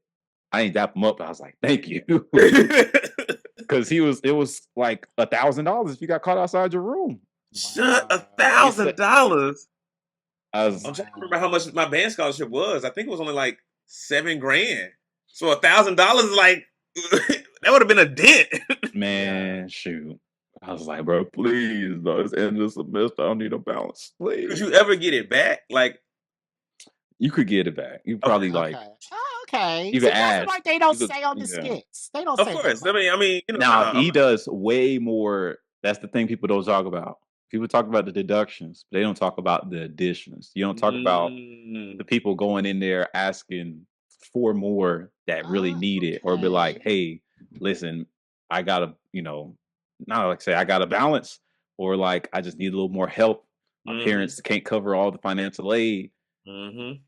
I ain't dap him up. I was like, thank you. Because it was like $1,000 if you got caught outside your room. Shut $1,000. I'm trying to remember how much my band scholarship was. I think it was only like $7,000. So $1,000 is like that would have been a dent. Man, shoot. I was like, bro, please, bro, it's the end of the semester. I don't need a balance. Please. Could you ever get it back? Like, you could get it back. You probably like. Okay. You can ask. Like they don't say on the skits. They don't say. Of course. I mean, you know. Now he does way more. That's the thing people don't talk about. People talk about the deductions, but they don't talk about the additions. You don't talk about the people going in there asking for more that really need it, or be like, hey, listen, I gotta, not like say I got a balance, or like I just need a little more help. My parents can't cover all the financial aid. And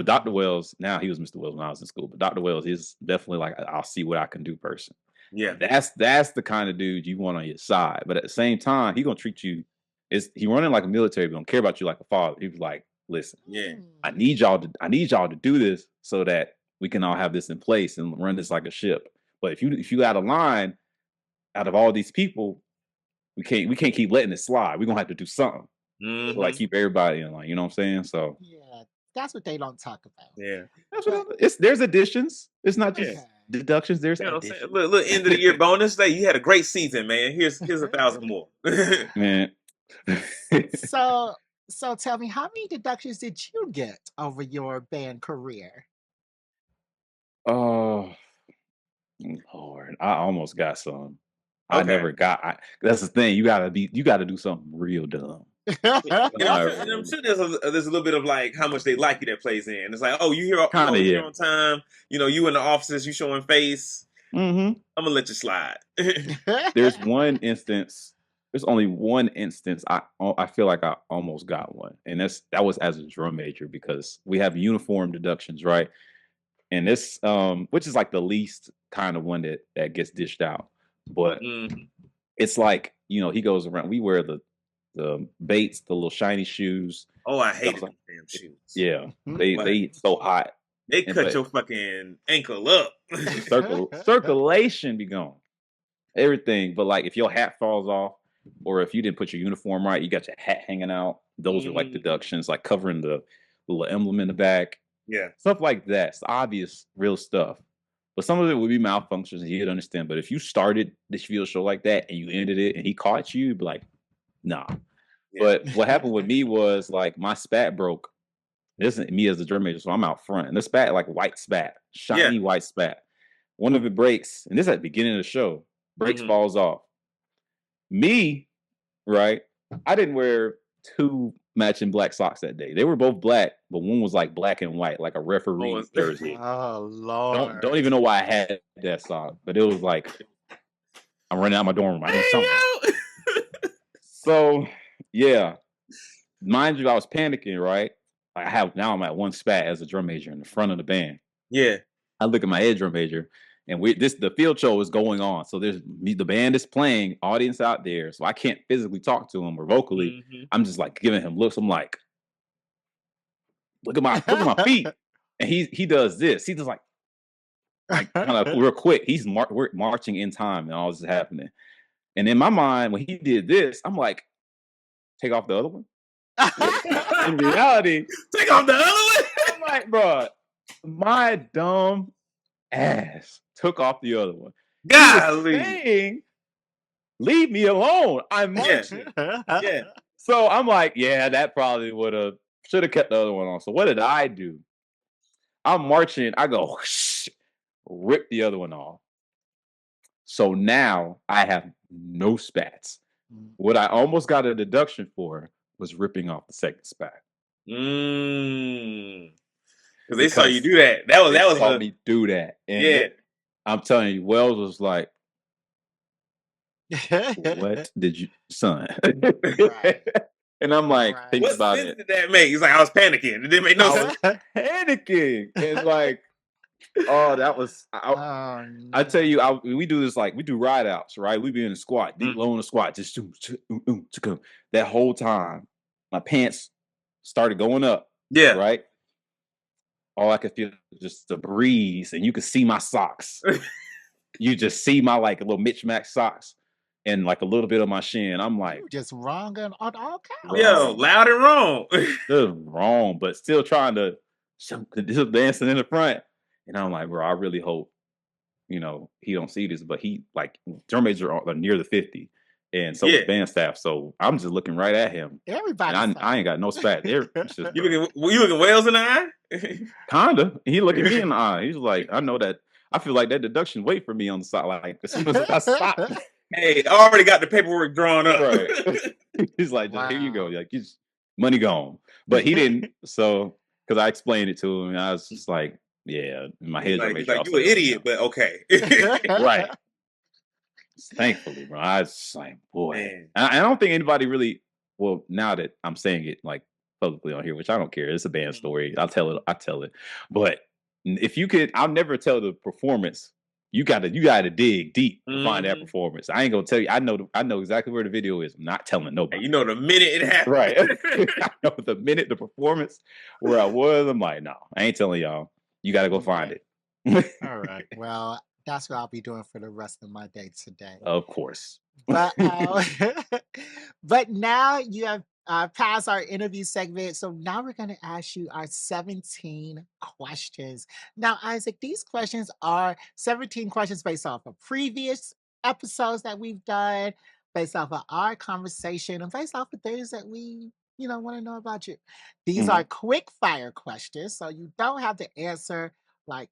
Dr. Wells, now he was Mr. Wells when I was in school, but Dr. Wells is definitely like, I'll see what I can do person. Yeah, that's the kind of dude you want on your side. But at the same time, he gonna treat you. He running like a military, but don't care about you like a father. He was like, listen, I need y'all to do this so that we can all have this in place and run this like a ship. But if you out of line, out of all these people, we can't keep letting it slide. We're gonna have to do something. So like keep everybody in line. You know what I'm saying? So yeah, that's what they don't talk about. Yeah, there's additions. It's not just deductions. There's additions. Little end of the year bonus. Like, you had a great season, man. Here's 1,000 more. Man. So tell me, how many deductions did you get over your band career? Oh Lord, I almost got some. I never got. That's the thing. You gotta do something real dumb. I'm sure there's a little bit of like how much they like you that plays in. It's like, oh, you here on time. You in the offices, you showing face. I'm gonna let you slide. There's one instance. There's only one instance I feel like I almost got one, and that was as a drum major, because we have uniform deductions, right? And this, which is like the least kind of one that gets dished out, but it's like, he goes around. We wear the Bates, the little shiny shoes. Oh, I hate them damn shoes. Yeah, they so hot. They cut your fucking ankle up. Circulation be gone. Everything, but like if your hat falls off, or if you didn't put your uniform right, you got your hat hanging out. Those are like deductions, like covering the little emblem in the back. Yeah, stuff like that. It's obvious, real stuff. But some of it would be malfunctions, and you'd understand. But if you started this field show like that and you ended it, and he caught you, you'd be like, nah. Yeah. But what happened with me was like my spat broke. This isn't me as a drum major, so I'm out front. And the spat, like white spat, shiny white spat. One of it breaks, and this is at the beginning of the show. Breaks, falls off. Me, right? I didn't wear two matching black socks that day. They were both black, but one was like black and white, like a referee jersey. Oh Lord! Don't even know why I had that sock, but it was like I'm running out my dorm room. I need something. So yeah, mind you, I was panicking. Right, I'm at one spat as a drum major in the front of the band. Yeah, I look at my head drum major, and the field show is going on. So the band is playing, audience out there. So I can't physically talk to him or vocally. I'm just like giving him looks. I'm like, look at my feet. And he does this. He just like kind of real quick. We're marching in time, and all this is happening. And in my mind, when he did this, I'm like, take off the other one. In reality, take off the other one. I'm like, bro, my dumb ass took off the other one. Golly. Leave me alone. I'm marching. Yeah. So I'm like, that probably should have kept the other one on. So what did I do? I'm marching. I go ripped the other one off. So now I have no spats. What I almost got a deduction for was ripping off the second spat. Because they saw you do that. That was saw me do that. And I'm telling you, Wells was like, "What did you, son?" Right. And I'm like, think what about sense it. did that make? He's like, I was panicking. It didn't make no sense. Panicking. And like, oh, that was. I tell you, we do this like we do ride outs, right? We be in the squat, deep low in the squat, just that whole time. My pants started going up. Yeah. Right. All I could feel was just the breeze, and you could see my socks. You just see my like a little Mitch Mac socks and like a little bit of my shin. I'm like, you just wrong on all counts. Yo, loud and wrong. Still wrong, but still trying to still dancing in the front. And I'm like, bro, I really hope, you know, he don't see this, but he like drum majors are near the 50. And so is band staff. So I'm just looking right at him. Everybody. I ain't got no spat. There. You looking Wales in the eye? Kinda. He looking me in the eye. He's like, I know that. I feel like that deduction wait for me on the side. Like as soon as I stop. Hey, I already got the paperwork drawn up. Right. He's like, here you go. Like, money gone. But he didn't. So, because I explained it to him, and I was just like, yeah, in my head. He's like you an idiot, but okay. Right. Thankfully, bro. I was just like, boy. I don't think anybody really, well, now that I'm saying it like publicly on here, which I don't care. It's a band story. I'll tell it. But if you could, I'll never tell the performance. You gotta dig deep to find that performance. I ain't gonna tell you. I know exactly where the video is. I'm not telling nobody. You know the minute it happened. Right. I know the minute the performance where I was. I'm like, no, I ain't telling y'all. You gotta go find it. All right. Well, that's what I'll be doing for the rest of my day today. Of course. But but now you have passed our interview segment. So now we're going to ask you our 17 questions. Now, Isaac, these questions are 17 questions based off of previous episodes that we've done, based off of our conversation, and based off of things that we, want to know about you. These are quick fire questions, so you don't have to answer they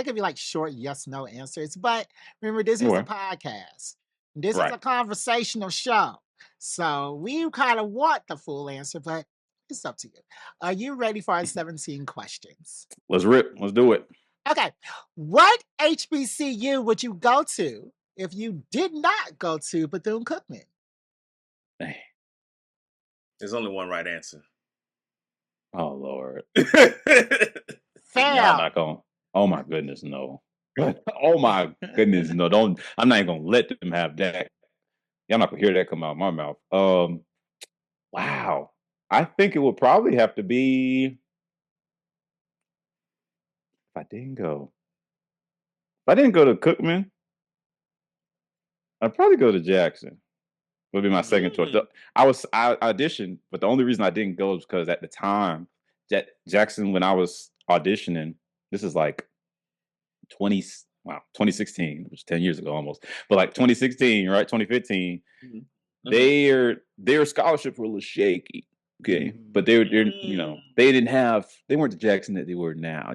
can be like short yes, no answers. But remember, this is a podcast. This is a conversational show. So we kind of want the full answer, but it's up to you. Are you ready for our 17 questions? Let's rip. Let's do it. Okay. What HBCU would you go to if you did not go to Bethune Cookman? There's only one right answer. Oh, Lord. Fail. Y'all not going. Oh, my goodness, no. Oh, my goodness, no. Don't. I'm not even going to let them have that. Y'all not going to hear that come out of my mouth. Wow. I think it would probably have to be, if I didn't go to Cookman, I'd probably go to Jackson. Would be my second choice. I auditioned, but the only reason I didn't go is because at the time, Jackson, when I was auditioning, this is like 2016, which was 10 years ago almost. But like 2016, right? 2015, their scholarships were a little shaky. Okay. But they weren't the Jackson that they were now,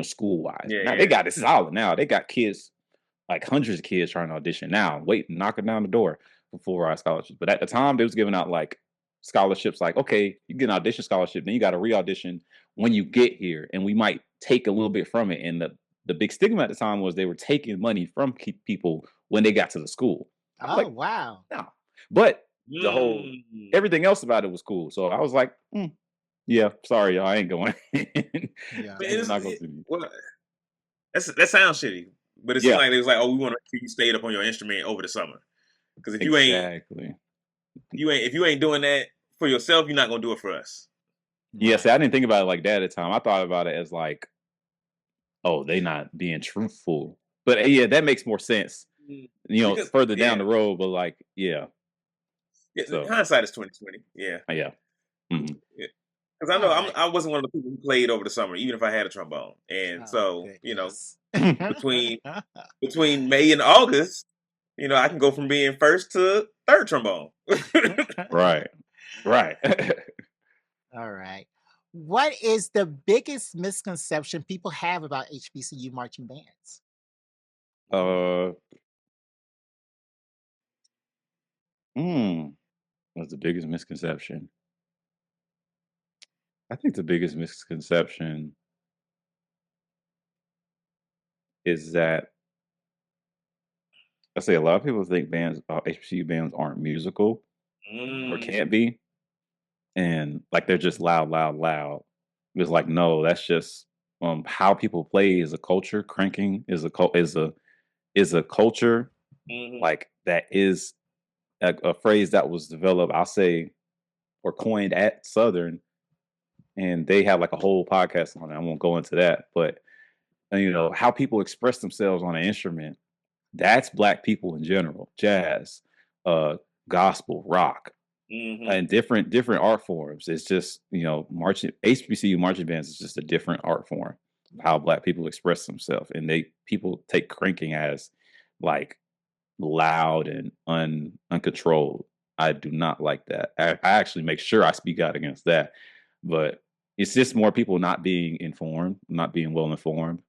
school wise. Now they got this solid now. They got kids, like hundreds of kids trying to audition now, knocking down the door for full ride scholarships. But at the time they was giving out like scholarships, like, okay, you get an audition scholarship, then you got to re-audition when you get here, and we might take a little bit from it. And the big stigma at the time was they were taking money from people when they got to the school. Wow. No. But the whole everything else about it was cool. So I was like, yeah, sorry, y'all, I ain't going. That sounds shitty. But it seemed like it was like, oh, we want to keep you stayed up on your instrument over the summer. Because if you ain't doing that for yourself, you're not gonna do it for us. Yeah, see, I didn't think about it like that at the time. I thought about it as like, oh, they not being truthful. But yeah, that makes more sense. Because, further down the road, but like, so, hindsight is 2020. Yeah. Yeah. Mm-hmm. Because I know I wasn't one of the people who played over the summer, even if I had a trombone. And between May and August, I can go from being first to third trombone. Right. All right. What is the biggest misconception people have about HBCU marching bands? What's the biggest misconception? I think the biggest misconception is that I say a lot of people think HBCU bands aren't musical or can't be, and like they're just loud, loud, loud. It's like no, that's just how people play is a culture. Cranking is a culture. Like that is a phrase that was developed, I'll say, or coined at Southern, and they have like a whole podcast on it. I won't go into that, but how people express themselves on an instrument. That's Black people in general, jazz, gospel, rock, and different art forms. It's just marching HBCU marching bands is just a different art form. How Black people express themselves, and people take cranking as like loud and uncontrolled. I do not like that. I actually make sure I speak out against that, but it's just more people not being informed, not being well informed.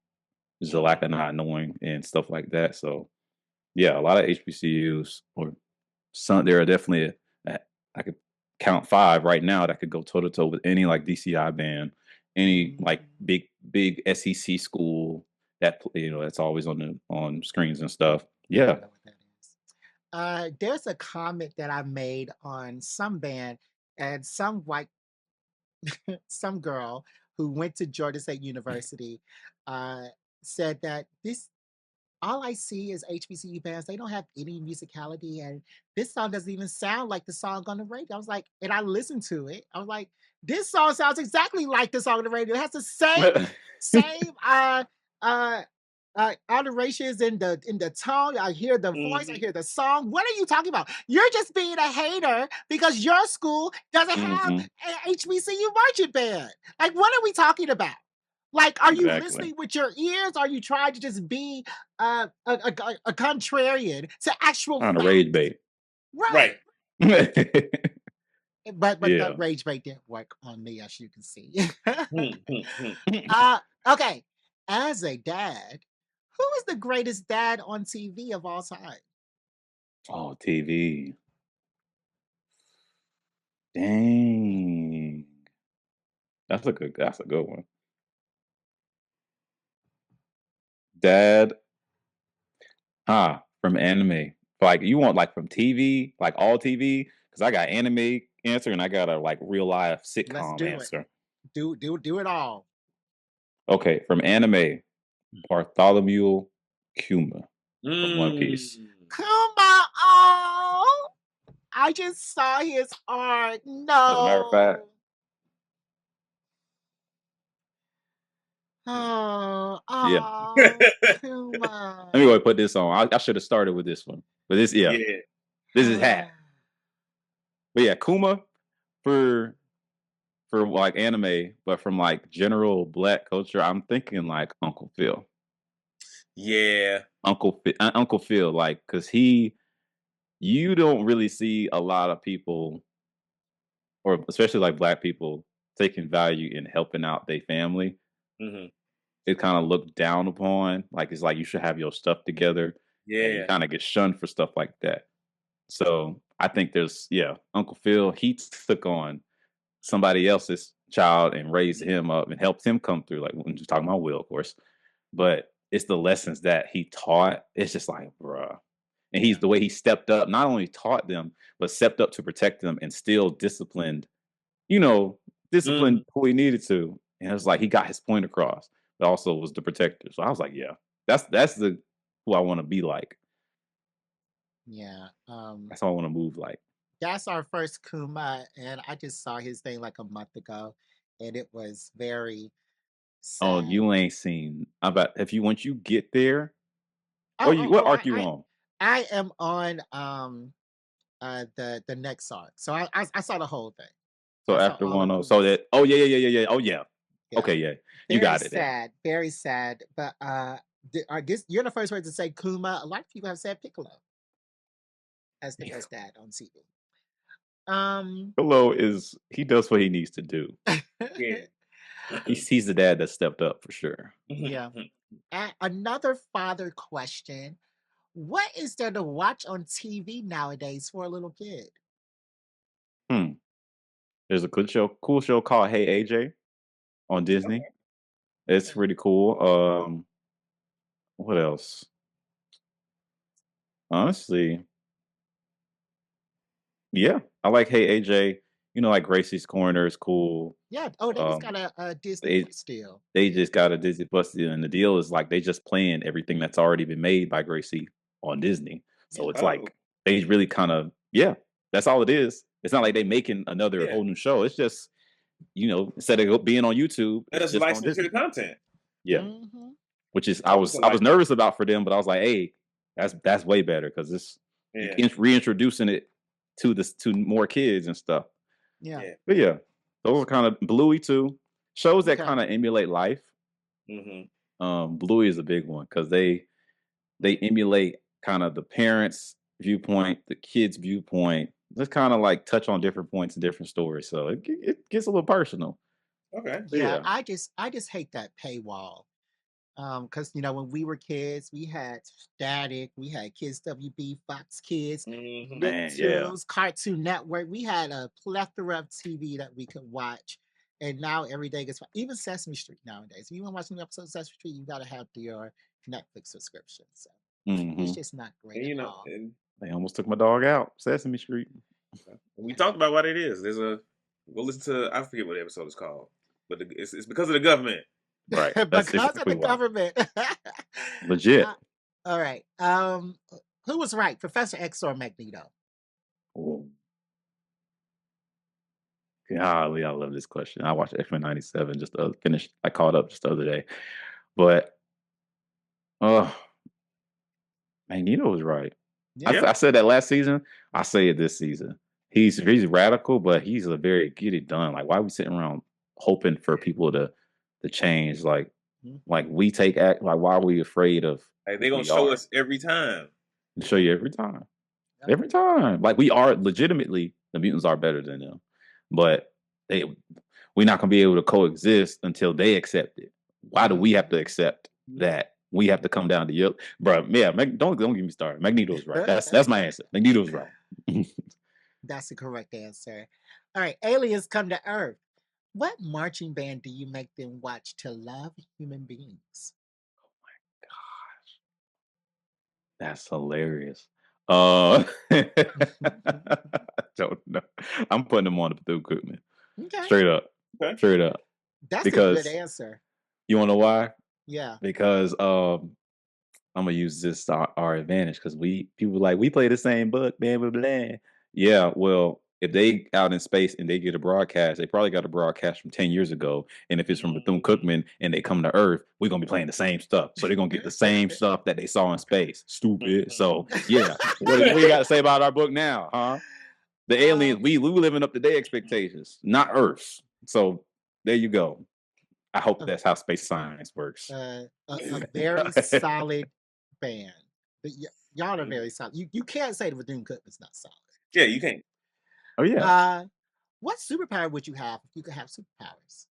There's a lack of not knowing and stuff like that. So yeah, a lot of HBCUs or some, there are definitely I could count 5 right now that could go toe to toe with any like DCI band, any like big SEC school that that's always on screens and stuff. Yeah. There's a comment that I made on some band, and some girl who went to Georgia State University said that all I see is HBCU bands. They don't have any musicality, and this song doesn't even sound like the song on the radio. I was like, and I listened to it. I was like, this song sounds exactly like the song on the radio. It has the same alterations in the tone. I hear the voice. I hear the song. What are you talking about? You're just being a hater because your school doesn't have an HBCU marching band. Like, what are we talking about? Like, are you listening with your ears? Are you trying to just be a contrarian to actual on a rage bait? Right. But Yeah. the rage bait didn't work on me, as you can see. Okay. As a dad, who is the greatest dad on TV of all time? Oh, TV. Dang. That's a good one. Dad. From anime. Like you want like from TV, like all TV? Because I got anime answer and I got a like real life sitcom answer. Do it all. Okay, from anime, Bartholomew Kuma from One Piece. Kuma, oh, I just saw his art. No. As a matter of fact. Kuma. Let me go and put this on. I should have started with this one. But this is hat. But yeah, Kuma for like anime, but from like general Black culture, I'm thinking like Uncle Phil. Yeah. Uncle Phil, like, because you don't really see a lot of people, or especially like Black people, taking value in helping out their family. It kind of looked down upon. Like, it's like you should have your stuff together. Yeah. And you kind of get shunned for stuff like that. So I think Uncle Phil, he took on somebody else's child and raised him up and helped him come through. Like when you're talking about Will, of course. But it's the lessons that he taught. It's just like, bruh. And he's the way he stepped up, not only taught them, but stepped up to protect them and still disciplined who he needed to. And it was like he got his point across, but also was the protector. So I was like, yeah, that's who I want to be like. Yeah. That's how I want to move like. That's our first Kuma, and I just saw his thing like a month ago, and it was very sad. Oh, you ain't seen. Once you get there, what arc you on? I am on the next arc, so I saw the whole thing. So after 1-0, so that yeah. Okay, yeah, you got it. Sad, very sad. But I guess you're the first person to say Kuma. A lot of people have said Piccolo as the best dad on TV. Piccolo he does what he needs to do. Yeah. He's the dad that stepped up for sure. Yeah. Another father question. What is there to watch on TV nowadays for a little kid? There's a cool show called Hey AJ on Disney. It's pretty cool. What else? Honestly, yeah, I like Hey AJ. You know, like Gracie's Corner is cool. Yeah. Oh, they just Um, got a Disney they Plus deal. they just got a Disney Plus deal, and the deal is like they just playing everything that's already been made by Gracie on Disney. Yeah. So it's like they really kind of that's all it is. It's not like they making another whole new show. It's just instead of being on YouTube, it's That's just on licensed to Disney. the content. Yeah, Mhm. which is I was nervous about for them, but I was like, hey, that's way better because reintroducing it to more kids and stuff. Yeah. But yeah, those are kind of Bluey too. Shows that Okay. kind of emulate life. Bluey is a big one because they emulate kind of the parents' viewpoint, the kids' viewpoint. Just kind of like touch on different points and different stories. So it gets a little personal. Okay. Yeah, I just hate that paywall. Because when we were kids, we had Static, we had Kids WB, Fox Kids, Man, Nicktoons, Cartoon Network. We had a plethora of TV that we could watch, and now every day gets even Sesame Street nowadays. If you want to watch an episode of Sesame Street, you got to have your Netflix subscription. So it's just not great at all. And they almost took my dog out. Sesame Street. We talked about what it is. Go listen to, I forget what the episode is called, but it's because of the government. Right. That's because of the government. Legit. All right. Who was right, Professor X or Magneto? Golly, I love this question. I watched X-Men 97 just to finish. I caught up just the other day. But Magneto was right. Yeah. I said that last season. I say it this season. He's radical, but he's a very get it done. Like, why are we sitting around hoping for people to change? Like we take act. Like, why are we afraid of? Like, they're gonna show us every time. Show you every time. Every time. Like, we are legitimately, the mutants are better than them, but we're not gonna be able to coexist until they accept it. Why do we have to accept that? We have to come down to you, bro. Yeah, don't get me started. Magneto's right. That's my answer. Magneto's right. That's the correct answer. All right, aliens come to Earth. What marching band do you make them watch to love human beings? Oh my gosh, that's hilarious. I don't know. I'm putting them on the Bethune Cookman. Okay. Straight up. Okay. Straight up. That's a good answer. You want to know why? Yeah. Because I'm gonna use this our advantage because people like we play the same book, blah blah blah. Yeah, well, if they out in space and they get a broadcast, they probably got a broadcast from 10 years ago. And if it's from Bethune Cookman and they come to Earth, we're gonna be playing the same stuff. So they're gonna get the same stuff that they saw in space. Stupid. So yeah, what do you got to say about our book now, huh? The aliens, we living up to their expectations, not Earth's. So there you go. I hope that's how space science works. A very solid band. Y'all are very solid. You can't say the Bethune Cookman's not solid. Yeah, you can't. Oh yeah. What superpower would you have if you could have superpowers?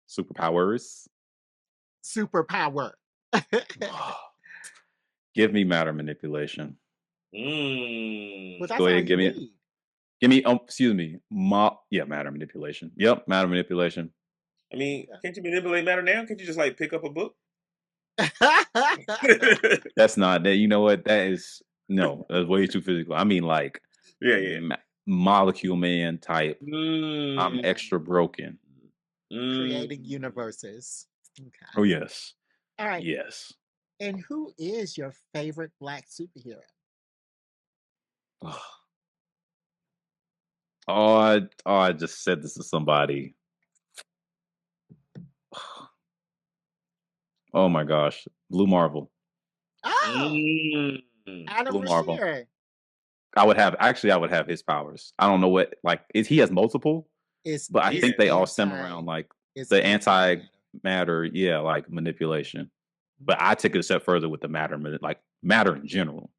Superpowers. Superpower. Give me matter manipulation. Well, go ahead, give me. Excuse me. Matter manipulation. Yep, matter manipulation. I mean, can't you manipulate matter now? Can't you just like pick up a book? That's not that. You know what? That's way too physical. I mean, like, molecule man type. I'm extra broken. Creating universes. Okay. Oh yes. All right. Yes. And who is your favorite Black superhero? I just said this to somebody. Oh my gosh, Blue Marvel. Oh, Adam Blue Marvel. Sheeran. I would have his powers. I don't know what he has multiple, but I think they all stem around like the anti-matter, like manipulation. But I took it a step further with the matter in general.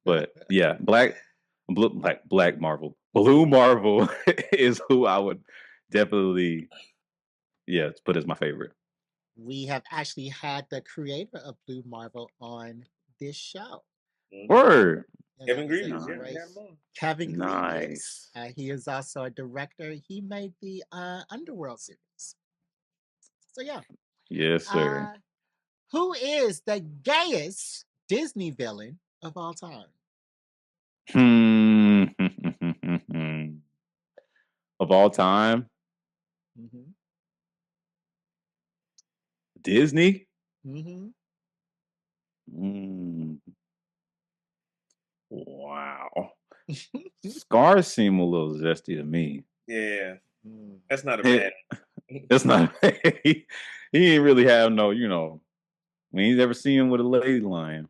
But yeah, Black Marvel. Blue Marvel is who I would definitely, put as my favorite. We have actually had the creator of Blue Marvel on this show. Word. Kevin That is a Grievous, great- we had him on. Kevin Grievous. Nice. He is also a director. He made the Underworld series. So yeah. Yes, sir. Who is the gayest Disney villain of all time? Of all time, Mm-hmm. Disney. Mm-hmm. Wow. Scars seem a little zesty to me. Yeah, that's not a bad. That's not. He ain't really have no, we ain't never seen him with a lady lion.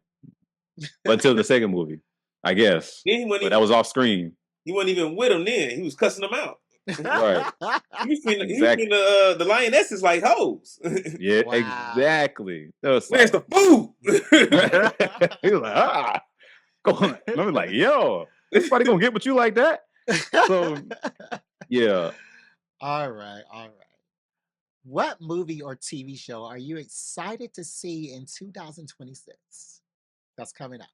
But until the second movie, I guess. But that was off screen. He wasn't even with him then. He was cussing them out. Right. He was treating the lionesses like hoes. Yeah, exactly. Where's the food? He was like, go on. And I was like, yo, everybody gonna get with you like that? So, yeah. All right. What movie or TV show are you excited to see in 2026? That's coming up.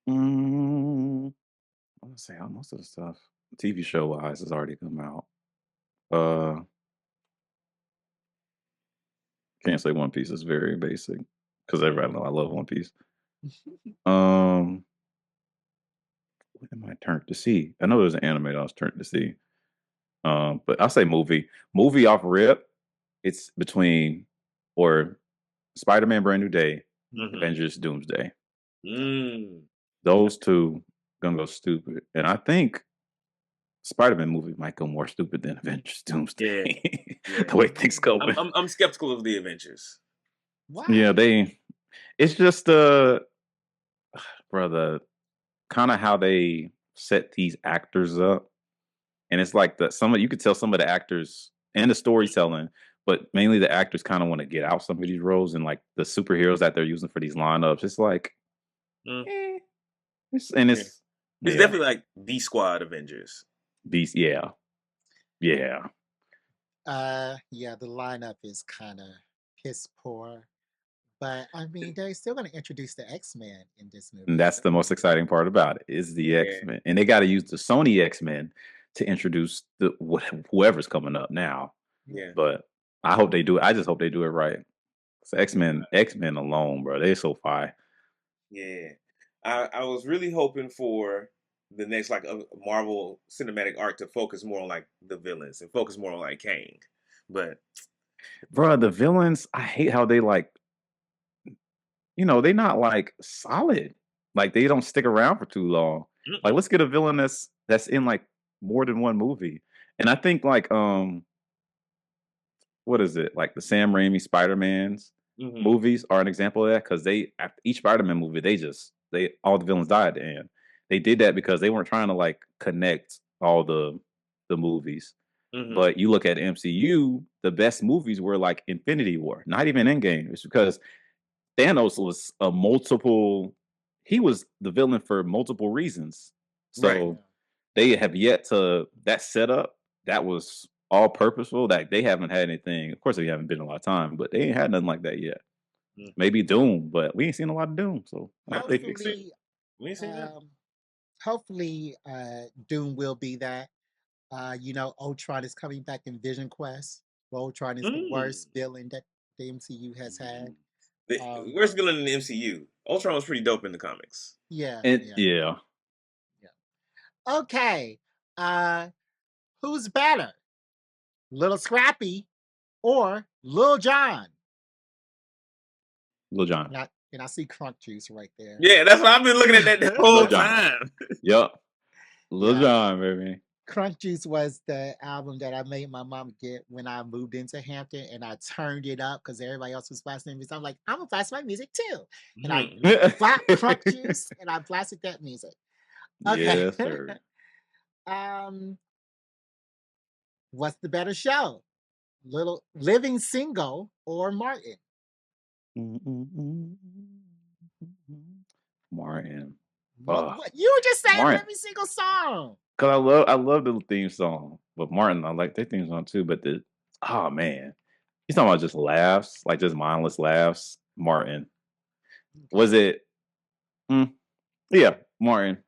I'm gonna say most of the stuff TV show wise has already come out. Can't say One Piece is very basic because everybody know I love One Piece. What am I turned to see? I know there's an anime that I was turned to see. But I'll say movie. Movie off rip. It's between or Spider-Man Brand New Day, Avengers Doomsday. Those two gonna go stupid. And I think Spider-Man movie might go more stupid than Avengers Doomsday. Yeah. The way things go. I'm skeptical of the Avengers. Why? Yeah, it's just brother, kind of how they set these actors up. And it's like you could tell some of the actors and the storytelling, but mainly the actors kind of want to get out some of these roles, and like the superheroes that they're using for these lineups. It's like it's definitely like the Squad Avengers. Beast, yeah. The lineup is kind of piss poor. But I mean, they're still going to introduce the X-Men in this movie. And that's the most exciting part about it is the X-Men, and they got to use the Sony X-Men to introduce whoever's coming up now. Yeah, but I hope they do it. I just hope they do it right. So X-Men alone, bro, they're so fire. Yeah, I was really hoping for the next like a Marvel cinematic arc to focus more on like the villains and focus more on like Kang, but bro, the villains, I hate how they like. They're not like solid. Like they don't stick around for too long. Like let's get a villain that's in like more than one movie. And I think like what is it? Like the Sam Raimi Spider-Man's movies are an example of that because after each Spider-Man movie, all the villains died at the end. They did that because they weren't trying to like connect all the movies. But you look at MCU, the best movies were like Infinity War, not even Endgame. It's because Thanos was he was the villain for multiple reasons. So they have yet to, that setup, that was all purposeful, that they haven't had anything. Of course, they haven't been a lot of time, but they ain't had nothing like that yet. Maybe Doom, but we ain't seen a lot of Doom. So I hope they fix it. Hopefully, Doom will be that. Ultron is coming back in Vision Quest. Ultron is the worst villain that the MCU has had. The worst villain in the MCU. Ultron was pretty dope in the comics. Yeah. Okay. Who's better? Little Scrappy or Lil Jon? Lil Jon. And I see Crunk Juice right there. Yeah, that's what I've been looking at that whole time. Yep. Lil Jon, baby. Crunk Juice was the album that I made my mom get when I moved into Hampton, and I turned it up because everybody else was blasting music. I'm like, I'm gonna blast my music too, and I bought Crunk Juice and I blasted that music. Okay. Yes, sir. What's the better show, Living Single or Martin? Martin. What? You were just saying Martin. every single song. Cause I love the theme song, but Martin, I like their theme song too. But oh man, he's talking about just laughs, like just mindless laughs. Martin, was it? Yeah, Martin.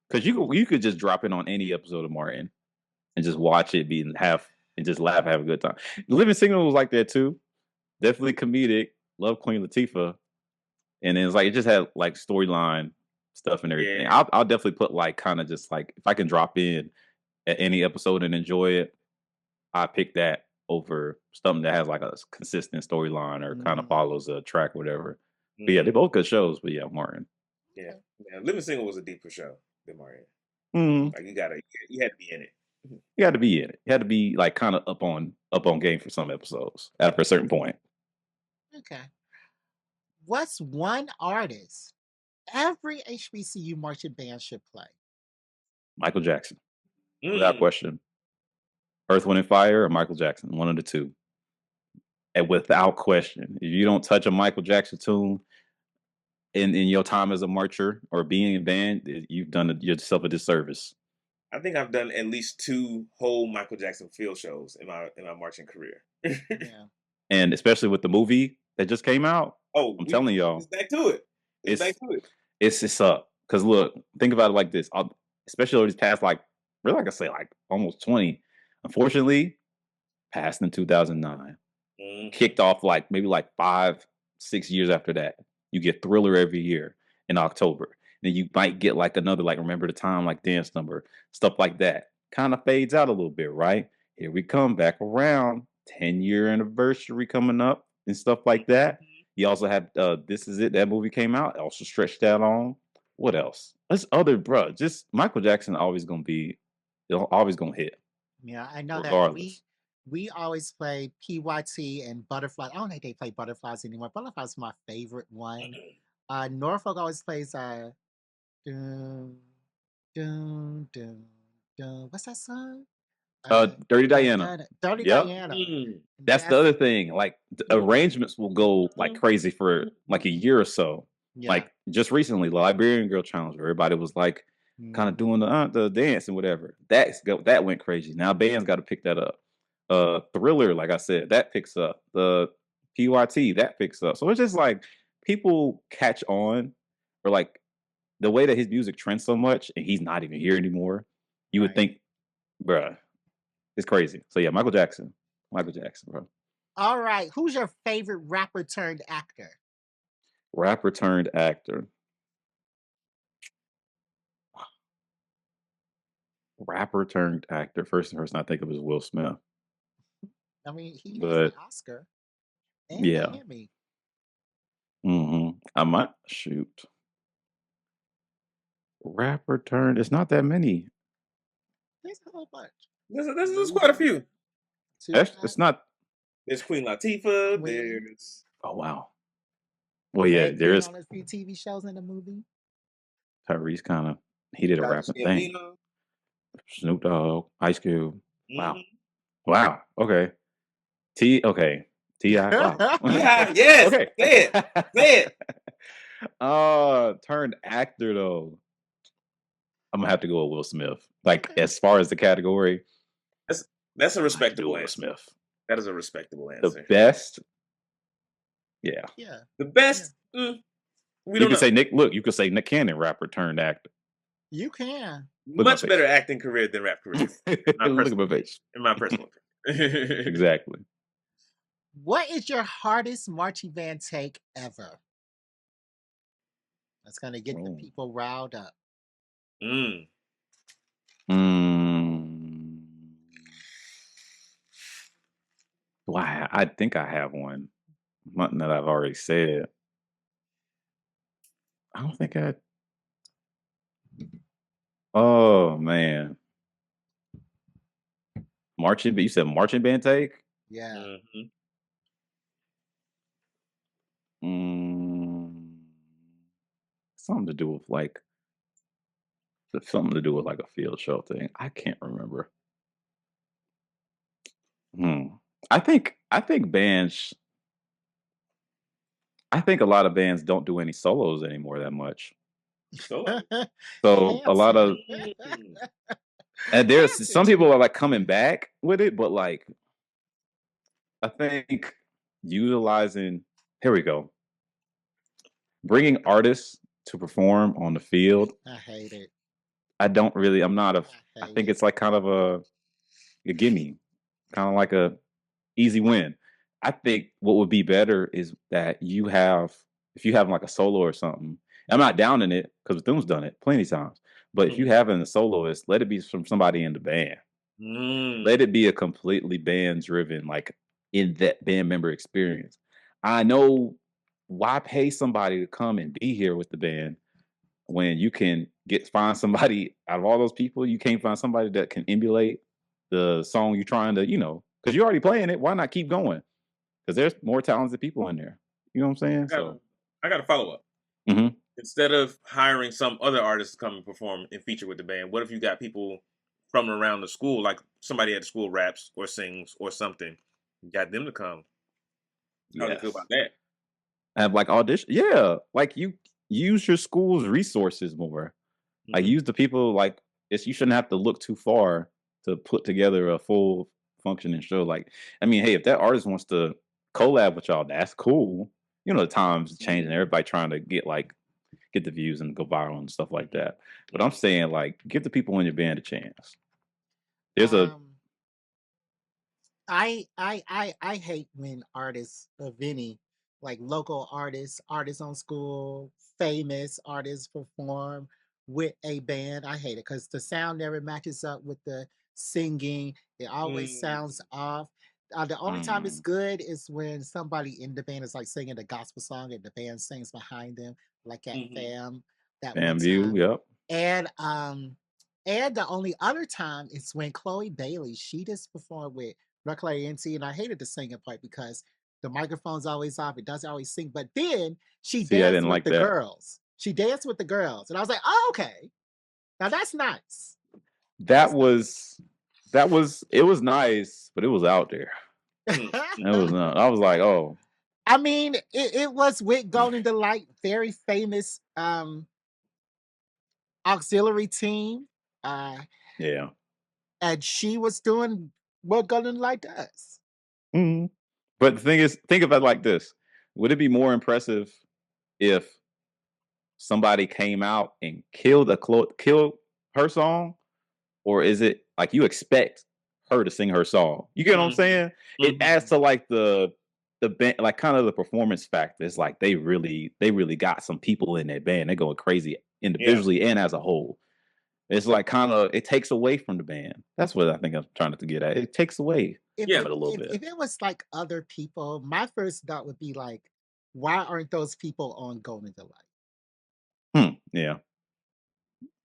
Because you could just drop in on any episode of Martin and just watch it and just laugh, have a good time. Living Signal was like that too. Definitely comedic. Love Queen Latifah, and then it's like it just had like storyline stuff and everything. Yeah. I'll definitely put like kind of just like if I can drop in at any episode and enjoy it, I pick that over something that has like a consistent storyline or kind of follows a track, whatever. But yeah, they're both good shows. But yeah, Martin. Yeah, Living Single was a deeper show than Martin. Like you had to be in it. You had to be in it. You had to be like kind of up on game for some episodes after a certain point. Okay. What's one artist every HBCU marching band should play? Michael Jackson, without question. Earth, Wind, and Fire or Michael Jackson, one of the two. And without question, if you don't touch a Michael Jackson tune in your time as a marcher or being in band, you've done yourself a disservice. I think I've done at least 2 whole Michael Jackson field shows in my marching career. Yeah. And especially with the movie that just came out. Oh, I'm telling y'all. It's back to it. It's back to it. It's up. Because look, think about it like this. Especially over these past, like, really, like I say, like almost 20. Unfortunately, passed in 2009. Kicked off like maybe like 5-6 years after that. You get Thriller every year in October. Then you might get like another, like Remember the Time, like Dance Number, stuff like that. Kind of fades out a little bit, right? Here we come back around, 10-year anniversary coming up and stuff like that. You also have This Is It, that movie came out, also stretched that on. What else? That's other, bro. Just Michael Jackson always gonna hit. Yeah, I know regardless. that we always play PYT and Butterfly. I don't think they play Butterflies anymore. Butterflies is my favorite one. Norfolk always plays dun, dun, dun, dun. What's that song? Dirty Diana. Dirty Yep. Diana. That's the other thing. Like the arrangements will go like crazy for like a year or so. Yeah. Like just recently, the Liberian Girl Challenge, where everybody was like kind of doing the dance and whatever. That went crazy. Now bands got to pick that up. Thriller, like I said, that picks up. The PYT, that picks up. So it's just like people catch on, or like the way that his music trends so much, and he's not even here anymore. You would think, bruh, it's crazy. So yeah, Michael Jackson, bro. All right, who's your favorite rapper turned actor? Rapper turned actor. Rapper turned actor. First person I think of is Will Smith. I mean, he has an Oscar and an Emmy. I might shoot. Rapper turned. It's not that many. There's a whole bunch. There's quite a few. It's not. There's Queen Latifah. There's. Oh wow. Well, yeah, there is. On a few TV shows in the movie. Tyrese kind of he did a rapping thing. Snoop Dogg, Ice Cube. Wow. Wow. Okay. Okay. T.I. Wow. Yes. Okay. Say it. Turned actor though. I'm gonna have to go with Will Smith. Like as far as the category, that's a respectable answer. Will Smith. That is a respectable answer. The best. Yeah. Yeah. The best. You could say Nick. Look, you could say Nick Cannon, rapper turned actor. You can. Much better acting career than rap career. Look at my face. In my personal opinion. Exactly. What is your hardest marching band take ever? That's gonna get the people riled up. Well, I think I have one. Nothing that I've already said. I don't think I. Oh man, marching. But you said marching band take. Yeah. Something to do with like a field show thing. I can't remember. I think bands. I think a lot of bands don't do any solos anymore that much. So, So a lot of mm, and there's some Fancy. people are like coming back with it, but like I think utilizing here we go, bringing artists to perform on the field. I hate it. I'm not a. I I hate think it. it's like kind of a gimme, kind of like a easy win. I think what would be better is that if you have like a solo or something. I'm not down in it because Bethune's done it plenty of times. But if you have a soloist, let it be from somebody in the band. Let it be a completely band driven, like in that band member experience. I know why pay somebody to come and be here with the band when you can find somebody out of all those people, you can't find somebody that can emulate the song you're trying to, because you're already playing it. Why not keep going? Because there's more talented people in there. You know what I'm saying? I got a follow up. Mhm. Instead of hiring some other artist to come and perform and feature with the band, what if you got people from around the school, like somebody at the school raps or sings or something, got them to come? How do you feel Yes. about that? Have like audition. Yeah. Like you use your school's resources more. Like use the people like you shouldn't have to look too far to put together a full functioning show. Like, I mean, hey, if that artist wants to collab with y'all, that's cool. The times changing, everybody trying to get the views and go viral and stuff like that. But I'm saying like give the people in your band a chance. There's I hate when artists of any, like local artists on school, famous artists perform with a band. I hate it because the sound never matches up with the singing. It always sounds off. The only time it's good is when somebody in the band is like singing a gospel song and the band sings behind them, like at FAM that one Fam View, time. yep. And the only other time is when Chloe Bailey, she just performed with Regular NT, and I hated the singing part because the microphone's always off. It doesn't always sing. But then she See, I danced didn't with like the that. girls. She danced with the girls, and I was like, "Oh, okay, now that's nice." It was nice, but it was out there. It was not. I was like, oh. I mean, it was with Golden Delight, very famous auxiliary team. Yeah. And she was doing what Golden Delight does. Mm-hmm. But the thing is, think of it like this: would it be more impressive if somebody came out and killed her song, or is it like you expect her to sing her song? You get what I'm saying? It adds to like the band, like kind of the performance factor. It's like they really got some people in that band. They're going crazy individually and as a whole. It's like kind of it takes away from the band. That's what I think I'm trying to get at. It takes away from it a little bit. If it was like other people, my first thought would be like, why aren't those people on Golden Delight? Yeah.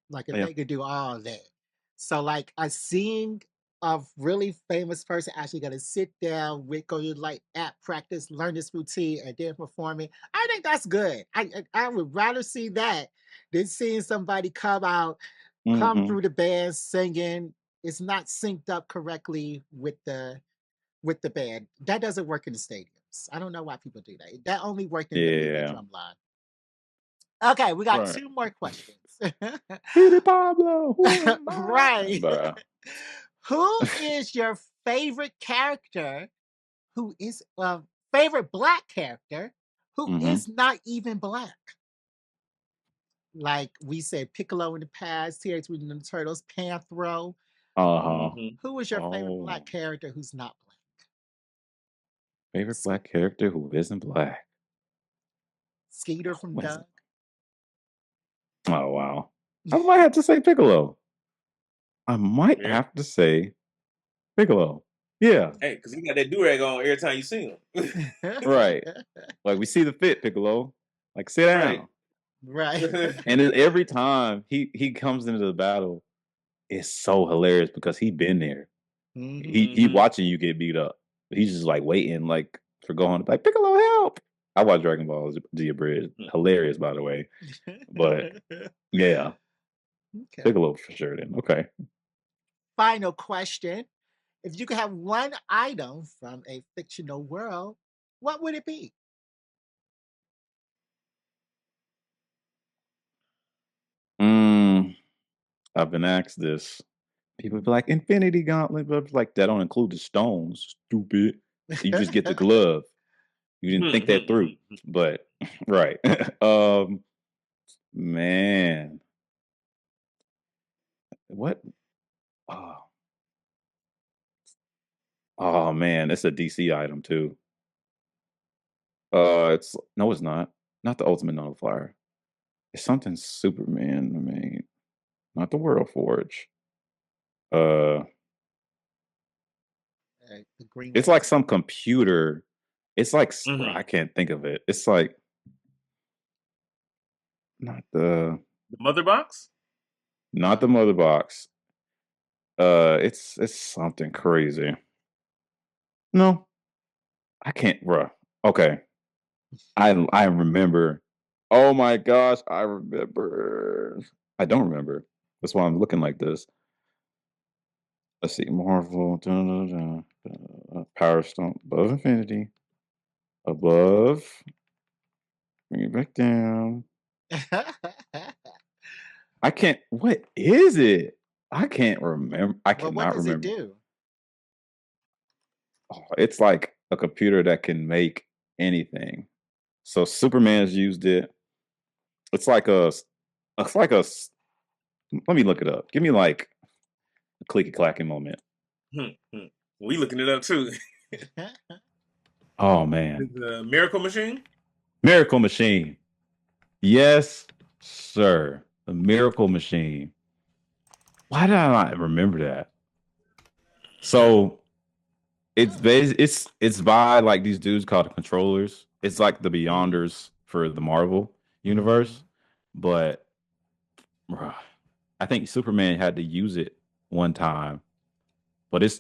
Like if they could do all that. So like a scene of really famous person actually gonna sit down with Golden Delight at practice, learn this routine, and then perform it. I think that's good. I would rather see that than seeing somebody come out, come through the band singing. It's not synced up correctly with the band. That doesn't work in the stadiums. I don't know why people do that. That only worked in the movie Drumline. Okay, we got two more questions. Petey Pablo, right. Who is your favorite character who is favorite black character who is not even black? Like we said, Piccolo in the past, Teenage Mutant Ninja Turtles, Panthro. Who is your favorite black character who's not black? Favorite black character who isn't black? Skeeter from Doug. Oh wow! I might have to say Piccolo. I might have to say Piccolo. Yeah. Hey, because he got that do-rag on every time you see him. Right. Like we see the fit, Piccolo. Like sit down. Right. And then every time he comes into the battle, it's so hilarious because he been there. He watching you get beat up. He's just like waiting, like for going like Piccolo help. I watch Dragon Ball Z Bridge. Hilarious, by the way. But yeah. Okay. Piccolo for sure then. Okay. Final question. If you could have one item from a fictional world, what would it be? I've been asked this. People be like, Infinity Gauntlet, but like that don't include the stones. Stupid. You just get the glove. You didn't think that through. But right. Man. What? Oh, oh man, it's a DC item too. It's no, it's not. Not the Ultimate Nullifier. It's something Superman made. Not the World Forge. Uh, The green it's one. like some computer. It's like I can't think of it. It's like not the mother box. not the mother box. It's something crazy. No, I can't, bruh. Okay, I remember. Oh my gosh, I remember. I don't remember. That's why I'm looking like this. Let's see, Marvel, Power Stone, above Infinity, above. Bring it back down. I can't. What is it? I can't remember. I Well, what cannot does it remember. do? Oh, it's like a computer that can make anything. So Superman's used it. It's like a. It's like a. Let me look it up. Give me like a clicky clacking moment. We looking it up too. Oh man, The Miracle Machine. Miracle Machine. Yes, sir. The Miracle Machine. Why did I not remember that? So it's by like these dudes called the Controllers. It's like the Beyonders for the Marvel universe, but bruh, I think Superman had to use it one time. But it's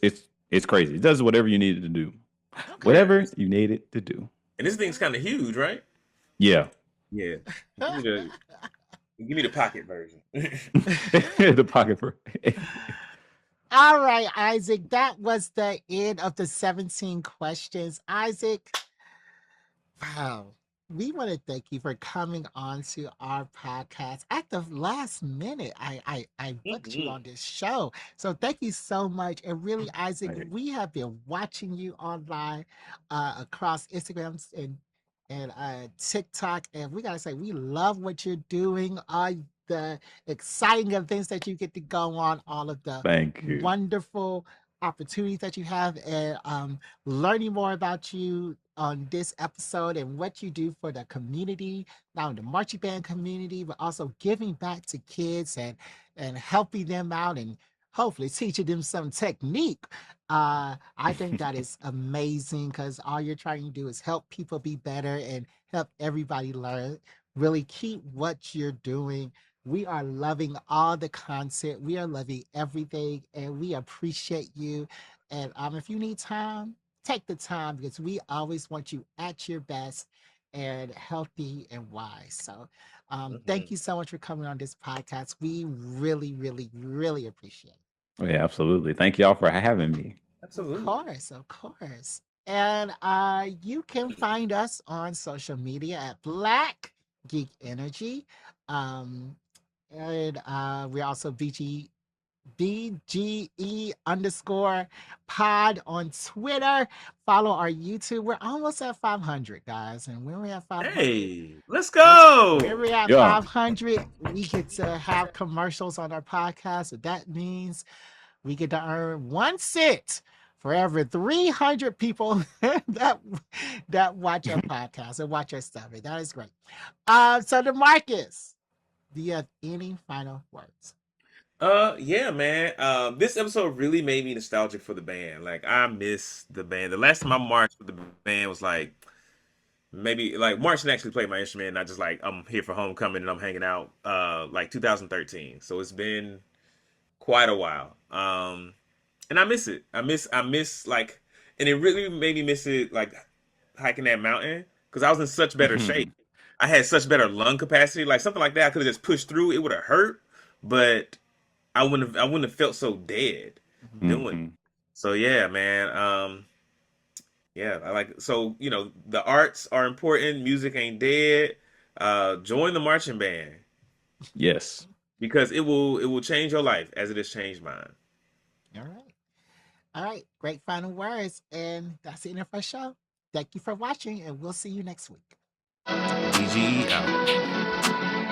crazy. It does whatever you need it to do. Okay. Whatever you need it to do. And this thing's kind of huge, right? Yeah. Yeah. Give me the pocket version. The pocket for All right, Isaac, that was the end of the 17 questions. Isaac, wow. We want to thank you for coming on to our podcast at the last minute. I booked you on this show. So thank you so much. And really, Isaac, we have been watching you online across Instagram and TikTok. And we got to say, we love what you're doing. The exciting events that you get to go on, all of the Thank you. wonderful opportunities that you have, and learning more about you on this episode and what you do for the community, not only the marching band community, but also giving back to kids and helping them out and hopefully teaching them some technique. I think that is amazing because all you're trying to do is help people be better and help everybody learn. Really keep what you're doing. We are loving all the content. We are loving everything, and we appreciate you. And if you need time, take the time because we always want you at your best and healthy and wise. So, thank you so much for coming on this podcast. We really, really, really appreciate it. Oh, yeah, absolutely. Thank y'all for having me. Absolutely. Of course, of course. And you can find us on social media at Black Geek Energy. Um, and we're also BGE underscore pod on Twitter. Follow our YouTube. We're almost at 500, guys. And when we're at 500, hey, let's go. When we're at 500, we get to have commercials on our podcast. So that means we get to earn 1 cent for every 300 people that watch our podcast and watch our stuff. And that is great. So DeMarcus, do you have any final words? Yeah, man. This episode really made me nostalgic for the band. Like, I miss the band. The last time I marched with the band was like maybe like March and actually played my instrument, not just like I'm here for homecoming and I'm hanging out. Like 2013. So it's been quite a while. And I miss it. I miss like, and it really made me miss it like hiking that mountain because I was in such better shape. I had such better lung capacity. Like something like that, I could have just pushed through. It would have hurt, but I wouldn't have felt so dead doing it. So yeah, man. Yeah, I like so the arts are important. Music ain't dead. Join the marching band. Yes. because it will change your life as it has changed mine. All right. All right. Great final words. And that's the end of our show. Thank you for watching, and we'll see you next week. DGE out.